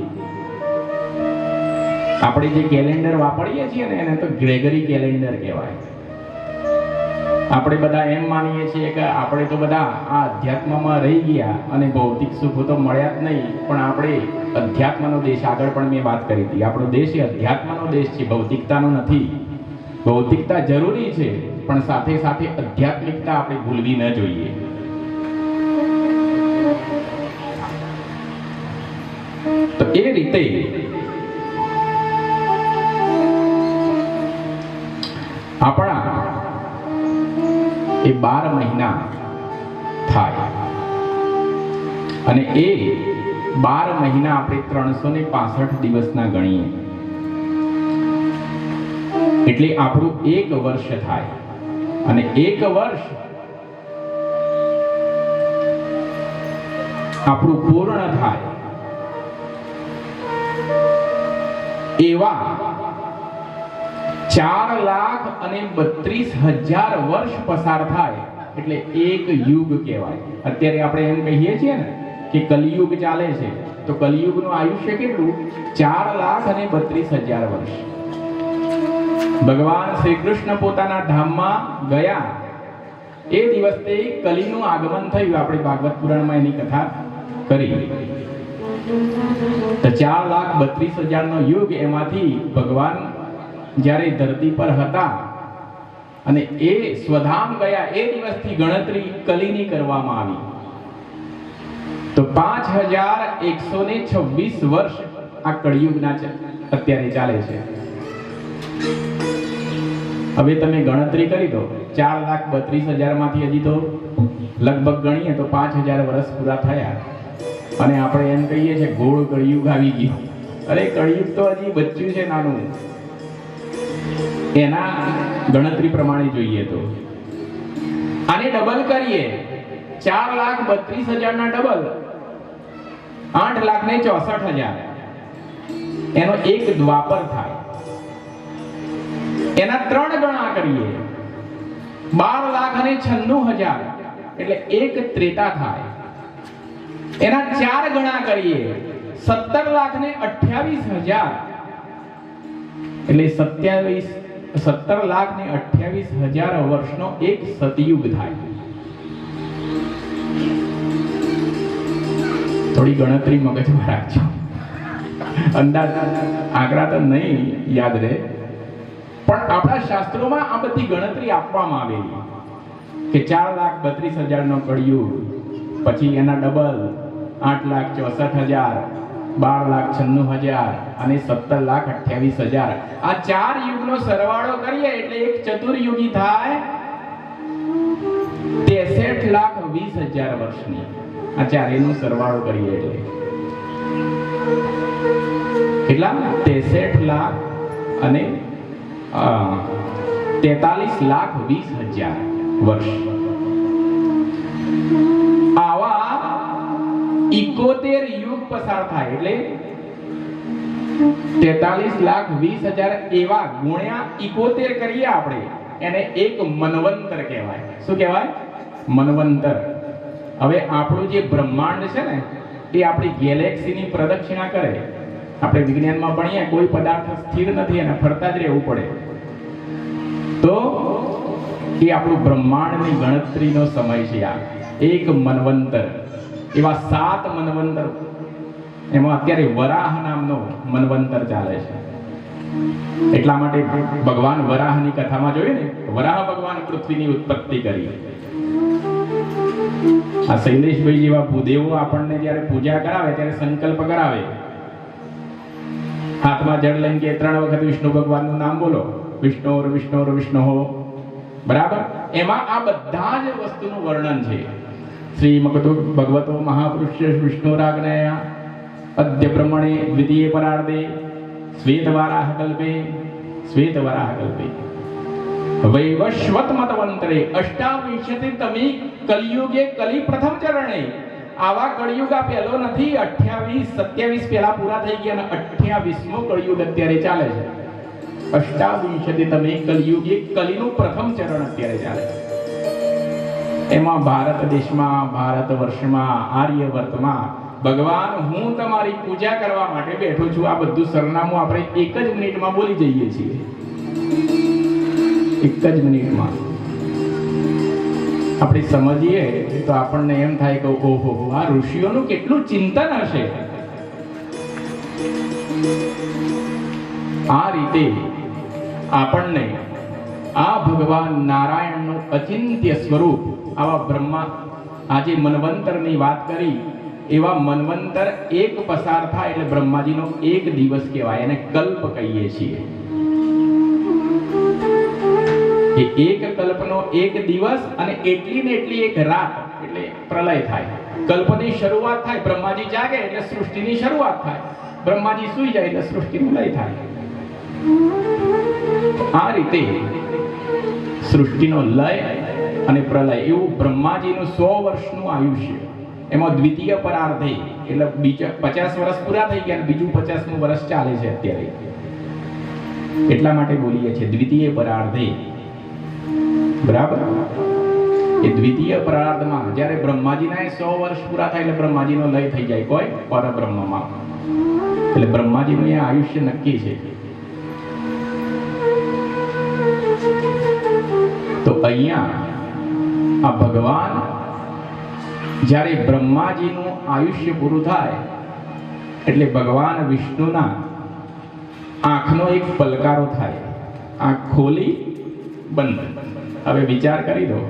આપણે જે કેલેન્ડર વાપરીએ છીએ ને એને તો ગ્રેગરી કેલેન્ડર કહેવાય. આપણે બધા એમ માનીએ છીએ કે આપણે તો બધા આ અધ્યાત્મમાં રહી ગયા અને ભૌતિક સુખો તો મળ્યા જ નહીં, પણ આપણે અધ્યાત્મનો દેશ, આગળ પણ મેં વાત કરી હતી, આપણો દેશ એ અધ્યાત્મનો દેશ છે, ભૌતિકતાનો નથી. ભૌતિકતા જરૂરી છે પણ સાથે સાથે આધ્યાત્મિકતા આપણે ભૂલવી ન જોઈએ. તો એ રીતે આપણા એ 12 મહિના થાય અને એ 12 મહિના આપણે 365 દિવસના ગણીએ એટલે આપણું 1 વર્ષ થાય. અને 1 વર્ષ આપણું પૂર્ણ થાય એવા 4,32,000 વર્ષ પસાર થાય એટલે એક યુગ કહેવાય. અત્યારે આપણે એમ કહીએ છીએ ને કે કલિયુગ ચાલે છે, તો કલિયુગનું આયુષ્ય કેટલું? 4,32,000 વર્ષ. ભગવાન શ્રી કૃષ્ણ પોતાના ધામમાં ગયા એ દિવસે કલીનું આગમન થયું. આપણે ભાગવત પુરાણમાં એની કથા કરી. તો 4,32,000 નો યુગ, એમાંથી ભગવાન જ્યારે ધરતી પર હતા અને એ સ્વધામ ગયા એ દિવસથી ગણતરી કલીની કરવામાં આવી. તો 5126 વર્ષ આ કળિયુગના અત્યારે ચાલે છે. હવે તમે ગણતરી કરી દો, 4,32,000 માંથી હજી તો લગભગ ગણીએ તો 5,000 વર્ષ પૂરા થયા અને આપણે એમ કહીએ છીએ ઘોળ કળિયુગ આવી ગયું. અરે કળિયુગ તો હજી બચ્યું છે નાનું. એના ગણતરી પ્રમાણે જોઈએ તો આને ડબલ કરીએ, 4,32,000 ના ડબલ 8,64,000, એનો એક દ્વાપર થાય. એના 3 ગણા કરીએ, 12,96,000 એટલે એક ત્રેતા થાય. એના 4 ગણા કરીએ, 17,28,000 એટલે 17,28,000 વર્ષનો એક સતયુગ થાય. થોડી ગણતરી મગજમાં રાખજો, અંદાજ આંકડા તો નહીં યાદ રહે, પણ આપણા શાસ્ત્રોમાં આ બધી ગણતરી આપવામાં આવેલી કે 4,32,000 નો કળિયુગ, પછી એના ડબલ 8,64,000, 12,96,000 અને 17,28,000. આ 4 યુગનો સરવાળો કરીએ એટલે એક ચતુર્યુગી થાય 63,20,000 વર્ષની. આ ચારેયનો સરવાળો કરીએ એટલે કેટલા? 63,00,000 અને 43,20,000 વર્ષ. આવા 71 યુગ પસાર થાય એટલે 43,20,000 એવા ગુણ્યા 71 કરીએ આપણે, એને એક મનવંતર કહેવાય. શું કહેવાય? મનવંતર. હવે આપણું જે બ્રહ્માંડ છે ને એ આપણી ગેલેક્સીની પ્રદક્ષિણા કરે. આપણે વિજ્ઞાનમાં ભણીએ કોઈ પદાર્થ સ્થિર નથી અને ફરતા જ રહેવું પડે. તો એ આપણું બ્રહ્માંડની ગણતરીનો સમય છે. આ એક મનવંતર. એવા 7 મનવંતર, એમાં અત્યારે વરાહ નામનો મનવંતર ચાલે છે. એટલા માટે ભગવાન વરાહની કથામાં જોયું ને, વરાહ ભગવાન પૃથ્વીની ઉત્પત્તિ કરી. આ શૈલેષભાઈ જેવા ભૂદેવો આપણને જ્યારે પૂજા કરાવે ત્યારે સંકલ્પ કરાવે, હાથમાં જળ લઈને કે 3 વખત વિષ્ણુ ભગવાનનું નામ બોલો, વિષ્ણોર વિષ્ણોર વિષ્ણો. બરાબર? એમાં આ બધા જ વસ્તુનું વર્ણન છે. શ્રીમદ્ ભગવતો મહાપુરુષ વિષ્ણુરાગ્નયા અદ્ય બ્રહ્મણે દ્વિતીય પરાર્ધે શ્વેતવારાહ કલ્પે વૈવસ્વત મતવંતરે અષ્ટાવિંશતિતમી કલિયુગે કલિ પ્રથમ ચરણે. આવા કળિયુગ આ પહેલો નથી, 28-27 પહેલા પૂરા થઈ ગયા અને 28મો કળિયુગ અત્યારે ચાલે છે. અષ્ટાવિંશતિતમી કલિયુગે કલિનું પ્રથમ ચરણ અત્યારે ચાલે છે. એમાં ભારત દેશમાં, ભારત વર્ષમાં, આર્યવર્તમાં ભગવાન હું તમારી પૂજા કરવા માટે બેઠો છું, આ બધું સરનામું આપણે એક જ મિનિટમાં બોલી જઈએ છીએ. એક જ મિનિટમાં આપણે સમજીએ તો આપણને એમ થાય કે ઓહો, આ ઋષિઓનું કેટલું ચિંતન હશે. આ રીતે આપણને આ ભગવાન નારાયણનું અચિંત્ય સ્વરૂપ, આવા બ્રહ્મા, આજે મનવંતરની વાત કરી, એવા મનવંતર એક પસાર થાય એટલે બ્રહ્માજીનો એક દિવસ કહેવાય, એને કલ્પ કહીએ છીએ. એ એક કલ્પનો એક દિવસ અને એટલી ને એટલી એક રાત એટલે પ્રલય થાય. કલ્પની શરૂઆત થાય, બ્રહ્માજી જાગે એટલે સૃષ્ટિની શરૂઆત થાય, બ્રહ્માજી સૂઈ જાય એટલે સૃષ્ટિનું લય થાય. આ રીતે સૃષ્ટિનો લય અને પ્રલય, એવું બ્રહ્માજીનું 100 વર્ષનું આયુષ્ય. એમાં દ્વિતીય પરાર્ધે એટલે બીજા 50 વર્ષ પૂરા થઈ ગયા, બીજું 50મું વર્ષ ચાલે છે અત્યારે. એટલા માટે બોલીએ છીએ દ્વિતીય પરાર્ધે. બરાબર? એ દ્વિતીય પરાર્ધમાં જ્યારે બ્રહ્માજીના 100 વર્ષ પૂરા થાય એટલે બ્રહ્માજીનો લય થઈ જાય કોઈ પરબ્રહ્મમાં. એટલે બ્રહ્માજીનું એ આયુષ્ય નક્કી છે. તો અહીંયા આ ભગવાન જ્યારે બ્રહ્માજીનું આયુષ્ય પૂરું થાય એટલે ભગવાન વિષ્ણુના આંખનો એક પલકારો થાય, આંખ ખોલી બંધ. હવે વિચાર કરી દો,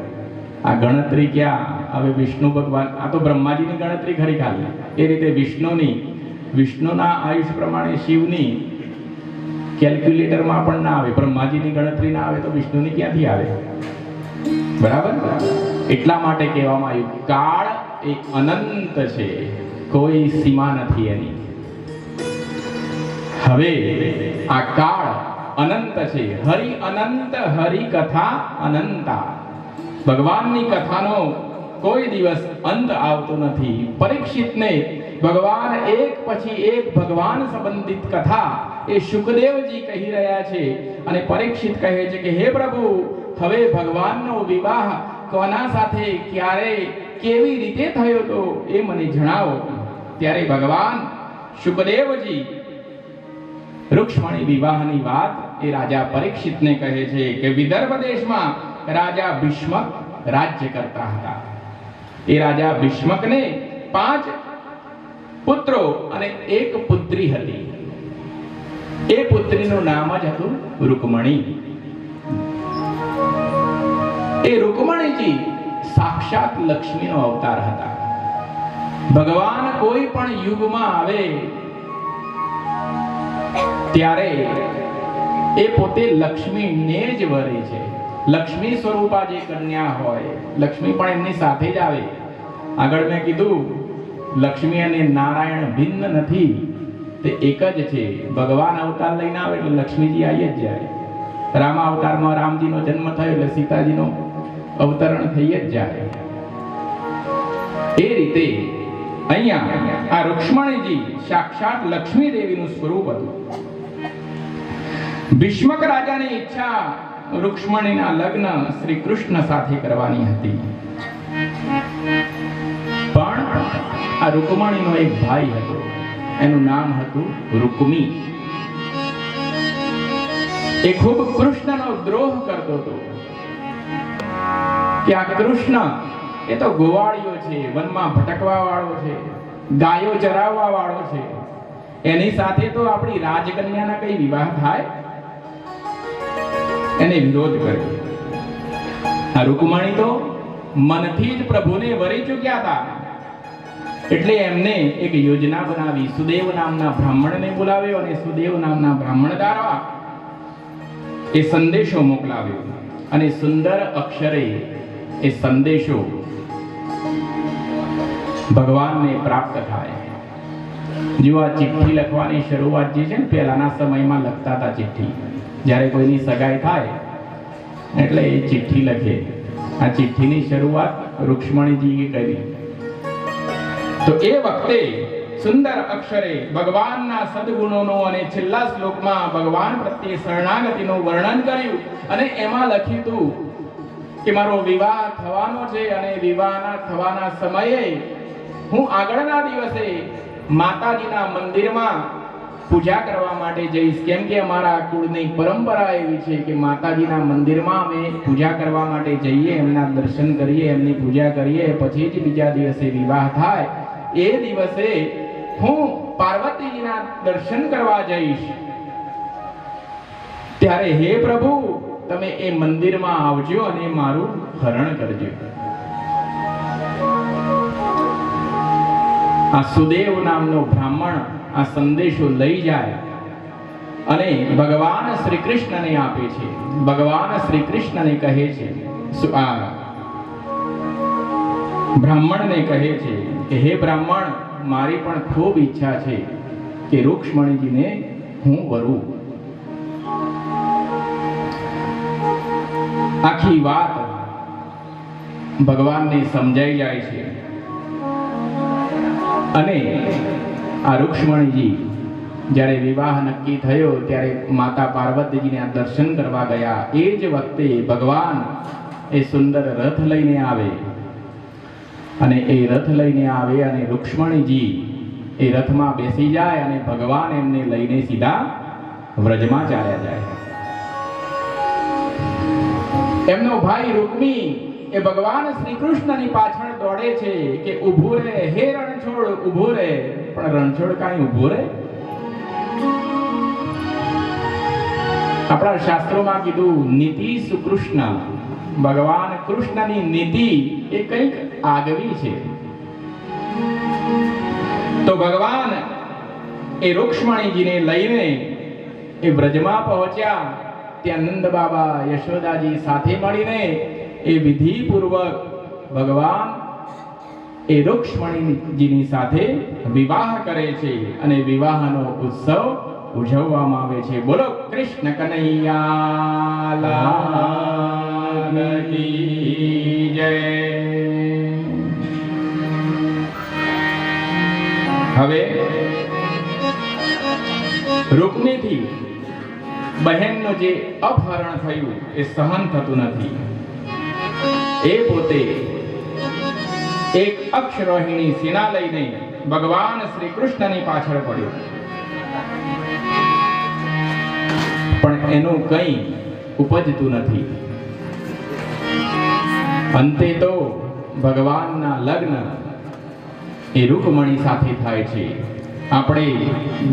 આ ગણતરી ક્યાં? હવે વિષ્ણુ ભગવાન, આ તો બ્રહ્માજીની ગણતરી ખરી ખાલી, એ રીતે વિષ્ણુના આયુષ પ્રમાણે શિવની કેલ્ક્યુલેટરમાં પણ ના આવે, બ્રહ્માજીની ગણતરી ના આવે તો વિષ્ણુની ક્યાંથી આવે? બરાબર. એટલા માટે કહેવામાં આવ્યું કાળ એ અનંત છે, કોઈ સીમા નથી એની. હવે આ કાળ અનંત છે, હરિ અનંત, હરિ કથા અનંતા. ભગવાનની કથાનો કોઈ દિવસ અંત આવતો નથી. પરીક્ષિતને ભગવાન એક પછી એક ભગવાન સંબંધિત કથા એ શુકદેવજી કહી રહ્યા છે, અને પરીક્ષિત કહે છે કે હે પ્રભુ, હવે ભગવાનનો વિવાહ કોના સાથે, ક્યારે, કેવી રીતે થયો તો એ મને જણાવો. ત્યારે ભગવાન શુકદેવજી રૂક્ષ્મણી વિવાહની વાત એ રાજા પરીક્ષિતને કહે છે કે વિદર્ભ દેશમાં રાજા ભીષ્મક રાજ્ય કરતા હતા. એ રાજા ભીષ્મકને 5 પુત્રો અને 1 પુત્રી હતી. એ પુત્રીનું નામ જ હતું રૂકમણી. એ રૂકમણીજી સાક્ષાત લક્ષ્મીનો અવતાર હતા. ભગવાન કોઈ પણ યુગમાં આવે ત્યારે એ પોતે લક્ષ્મીને જ વરે છે. લક્ષ્મી સ્વરૂપા જે કન્યા હોય, લક્ષ્મી પણ એમની સાથે જ આવે. આગળ મેં કીધું લક્ષ્મી અને નારાયણ ભિન્ન નથી, તે એક જ છે. ભગવાન અવતાર લઈને આવે એટલે લક્ષ્મીજી આવી જ જાય. રામ અવતારમાં રામજીનો જન્મ થયો એટલે સીતાજીનો અવતરણ થઈ જ જાય. એ રીતે અહીંયા આ રૂક્ષ્મણીજી સાક્ષાત લક્ષ્મી દેવીનું સ્વરૂપ હતું. ભીષ્મક રાજાની ઈચ્છા રૂક્ષ્મણીના લગ્ન શ્રી કૃષ્ણ સાથે કરવાની હતી, પણ આ રૂકમણીનો એક ભાઈ હતો, એનું નામ હતું રૂકમી. એ ખૂબ કૃષ્ણનો દ્રોહ કરતો હતો કે આ કૃષ્ણ એ તો ગોવાળિયો છે, વનમાં ભટકવા વાળો છે, ગાયો ચરાવવા વાળો છે, એની સાથે તો આપણી રાજકન્યાના કઈ વિવાહ થાય? એને વિરોધ કર્યો. આ રૂકમણી તો મનથી જ પ્રભુને વરી ચૂક્યા હતા, એટલે એમને એક યોજના બનાવી. સુદેવ નામના બ્રાહ્મણને બોલાવ્યો અને સુદેવ નામના બ્રાહ્મણ દ્વારા એ સંદેશો મોકલાવ્યો, અને સુંદર અક્ષરે એ સંદેશો ભગવાનને પ્રાપ્ત થાય. જો આ ચિઠ્ઠી લખવાની શરૂઆત જે છે ને, પહેલાના સમયમાં લખતા હતા ચિઠ્ઠી. જ્યારે કોઈની સગાઈ થાય એટલે એ ચિઠ્ઠી લખે. આ ચિઠ્ઠીની શરૂઆત રૂક્ષ્મણીજીએ કરી. તો એ વખતે સુંદર અક્ષરે ભગવાનના સદગુણોનો અને છેલ્લા શ્લોકમાં ભગવાન પ્રત્યે શરણાગતિનું વર્ણન કર્યું, અને એમાં લખ્યું હતું કે મારો વિવાહ થવાનો છે, અને વિવાહના થવાના સમયે હું આગળના દિવસે માતાજીના મંદિરમાં પૂજા કરવા માટે જઈશ. કેમ કે અમારા કુળની પરંપરા એવી છે કે માતાજીના મંદિરમાં અમે પૂજા કરવા માટે જઈએ, એમના દર્શન કરીએ, એમની પૂજા કરીએ, પછી જ બીજા દિવસે વિવાહ થાય. એ દિવસે હું પાર્વતીજીના દર્શન કરવા જઈશ. ત્યારે હે પ્રભુ, તમે એ મંદિરમાં આવજો અને મારું હરણ કરજો. આ સુદેવ નામનો બ્રાહ્મણ આ સંદેશો લઈ જાય અને ભગવાન શ્રી કૃષ્ણને આપે છે. ભગવાન શ્રી કૃષ્ણને કહે છે, આ બ્રાહ્મણને કહે છે કે હે બ્રાહ્મણ, મારી પણ ખૂબ ઈચ્છા છે કે રૂક્ષ્મણીજીને હું વરું. આખી વાત ભગવાનને સમજાઈ જાય છે, અને આ રૂક્ષ્મણીજી જ્યારે વિવાહ નક્કી થયો ત્યારે માતા પાર્વતીજીને આ દર્શન કરવા ગયા. એ જ વખતે ભગવાન એ સુંદર રથ લઈને આવે, અને એ રથ લઈને આવે અને રૂક્ષ્મણીજી એ રથમાં બેસી જાય, અને ભગવાન એમને લઈને સીધા વ્રજમાં ચાલ્યા જાય. એમનો ભાઈ રૂકમી એ ભગવાન શ્રી કૃષ્ણની પાછળ દોડે છે કે ઊભું રહે, હે રણછોડ ઊભું રહે. પણ રણછોડ કાંઈ ઊભું રહે? આપણા શાસ્ત્રોમાં કીધું નીતિ સુકૃષ્ણ, ભગવાન કૃષ્ણની નીતિ એ કંઈક આગવી છે. તો ભગવાન એ રૂક્ષ્મણીજીને લઈને એ વ્રજમાં પહોંચ્યા. ત્યાં નંદ બાબા યશોદાજી સાથે મળીને એ વિધિપૂર્વક ભગવાન એ રૂક્ષ્મણીજીની સાથે વિવાહ કરે છે અને વિવાહનો ઉત્સવ ઉજવવામાં આવે છે. બોલો કૃષ્ણ કનૈયા લાલ કી જય. હવે રૂકમીથી બહેનનું જે અપહરણ થયું એ સહન થતું નથી. એ પોતે એક અક્ષરોહિણી સેના લઈને ભગવાન શ્રી કૃષ્ણની પાછળ પડ્યો, પણ એનું કંઈ ઉપજતું નથી. અંતે તો ભગવાનના લગ્ન એ રૂકમણી સાથે થાય છે. આપણે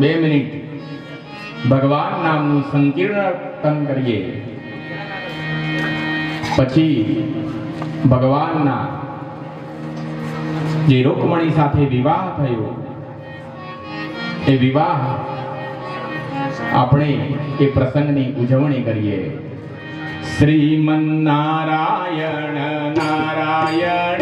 2 મિનિટ ભગવાન નામનું સંકીર્તન કરીએ, પછી ભગવાનના જે રૂકમણી સાથે વિવાહ થયો એ વિવાહ આપણે એ પ્રસંગની ઉજવણી કરીએ. શ્રીમન નારાયણ નારાયણ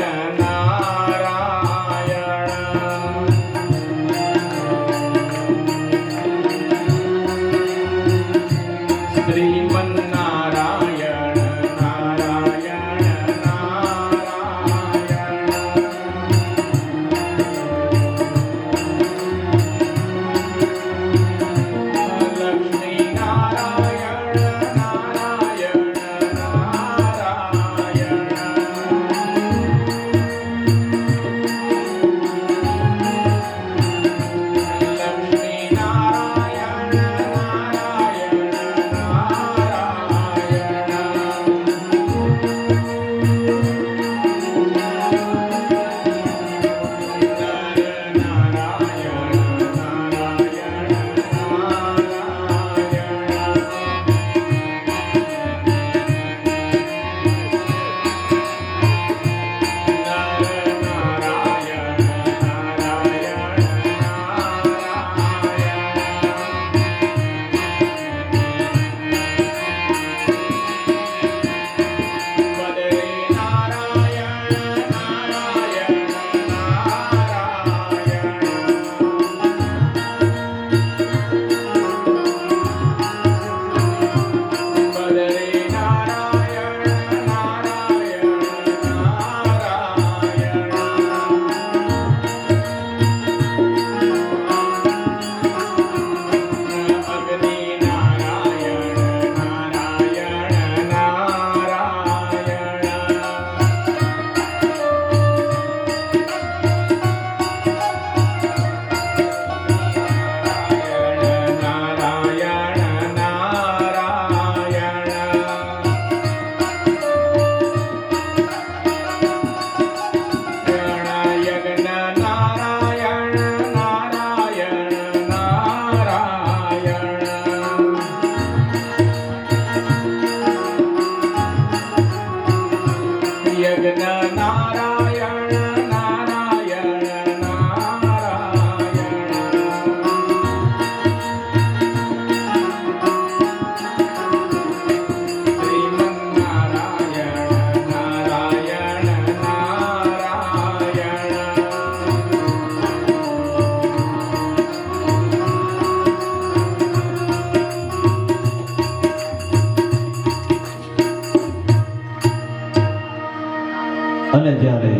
અને જ્યારે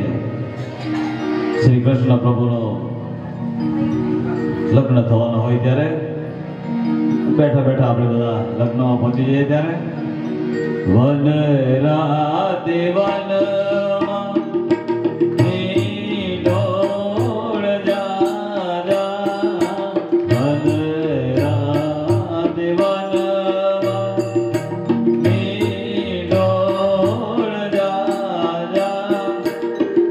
શ્રી કૃષ્ણ પ્રભુનો લગ્ન થવાનો હોય ત્યારે બેઠા બેઠા આપણે બધા લગ્નમાં પહોંચી જઈએ ત્યારે વન રાતે વનમાં નીડોળ જાજા, વન રાતે વનમાં નીડોળ જાજા,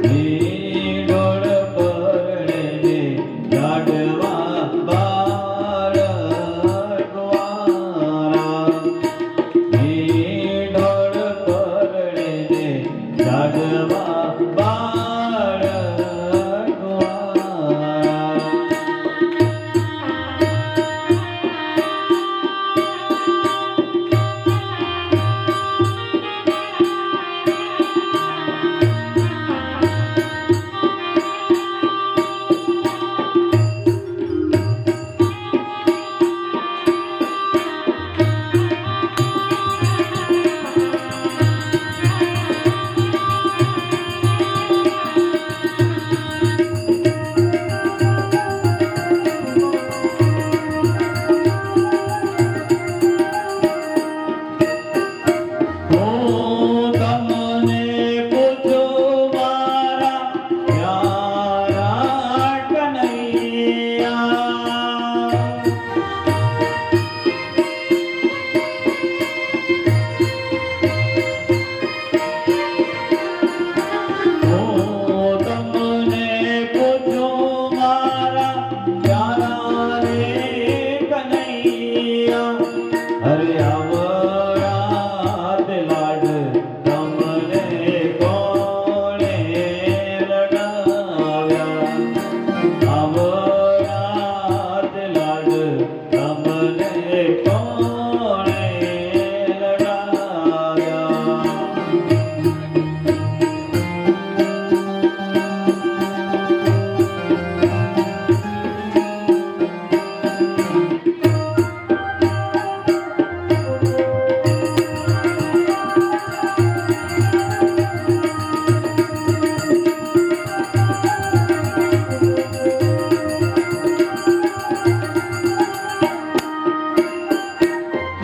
નીડોળ પરણે લાડવા બાળકવારા, નીડોળ પરણે હરે આવડા તે લાડ તમને કોણે લડાવ્યા આવડા તે લાડ તમને કોણે લડાવ્યા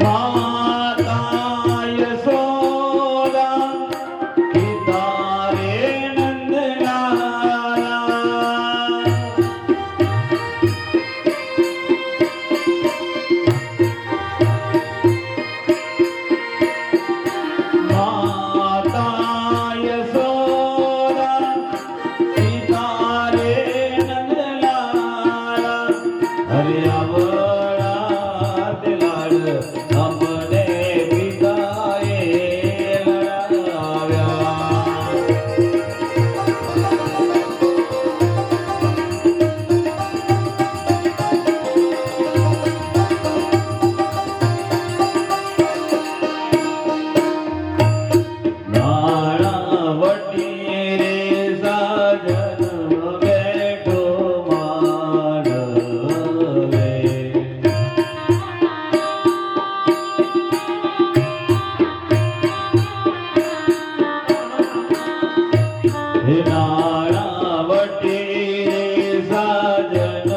માતા યશોદા પિતા રે નંદલાલા માતા યશોદા પિતા રે નંદલાલા હરે આવડા તે લાડ અમને પિતાએ લડાવ્યા નાણાવટી રે સાજન બેઠો માંડવે હે નાણાવટી રે સાજન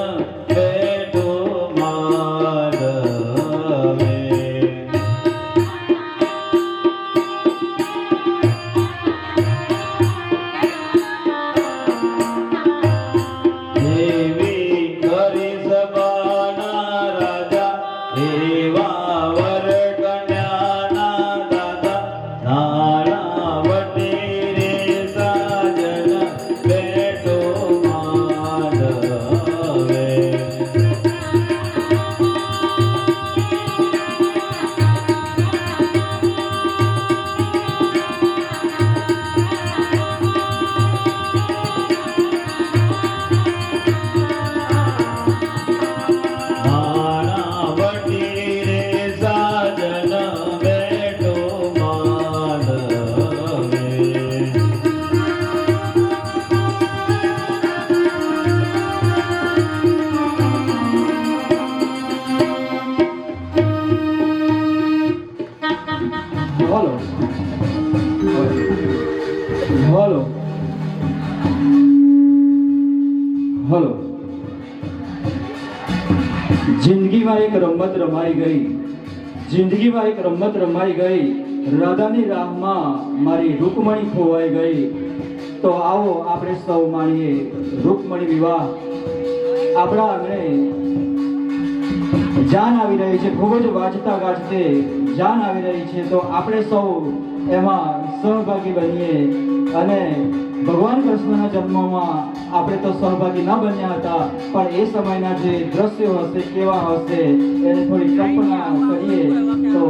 બેઠો માંડવે દેવી કરી સભાના રાજા એવા વર કન્યાના દાદા નાણાવટી રે સાજન બેઠો માંડવે નાણાવટી રે સાજન બેઠો માંડવે હલો હલો હલો જિંદગીમાં એક રમત રમાઈ ગઈ જિંદગીમાં એક રમત રમાઈ ગઈ રાધાની રાહમાં મારી રૂકમણી ખોવાઈ ગઈ તો આવો આપણે સૌ માણીએ રૂકમણી વિવાહ આપણા આંગણે જાન આવી રહી છે ખૂબ જ વાજતા ગાજતે જાન આવી રહી છે તો આપણે સૌ એમાં સહભાગી બનીએ અને ભગવાન કૃષ્ણના જન્મમાં આપણે તો સહભાગી ન બન્યા હતા પણ એ સમયના જે દ્રશ્યો હશે કેવા હશે એને થોડી કલ્પના કરીએ તો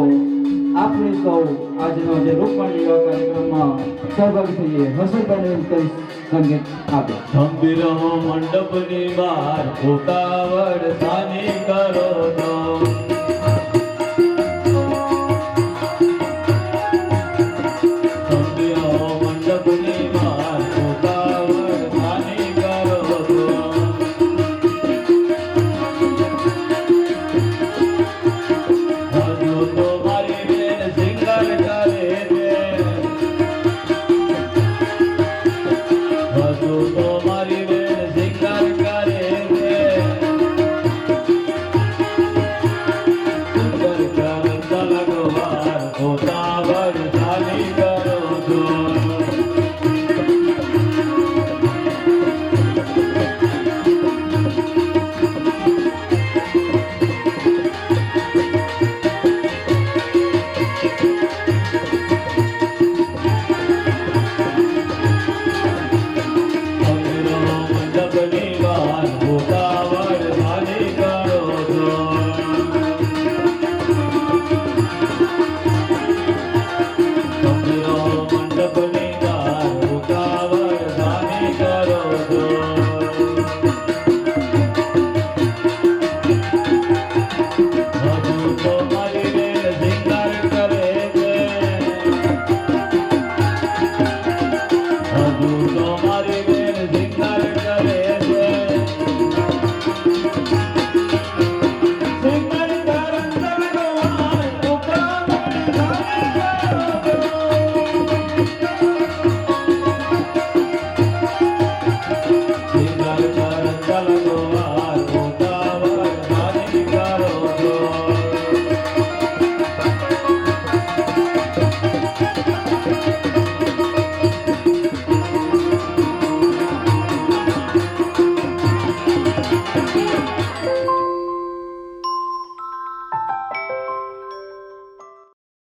આપણે સૌ આજનો જે રૂકમણી વિવાહ કાર્યક્રમમાં સહભાગી થઈએ હસનભાઈને કરી સંગીત આપે ગંભીર મંડપની બહાર ઉતાવળ સાની કરો તો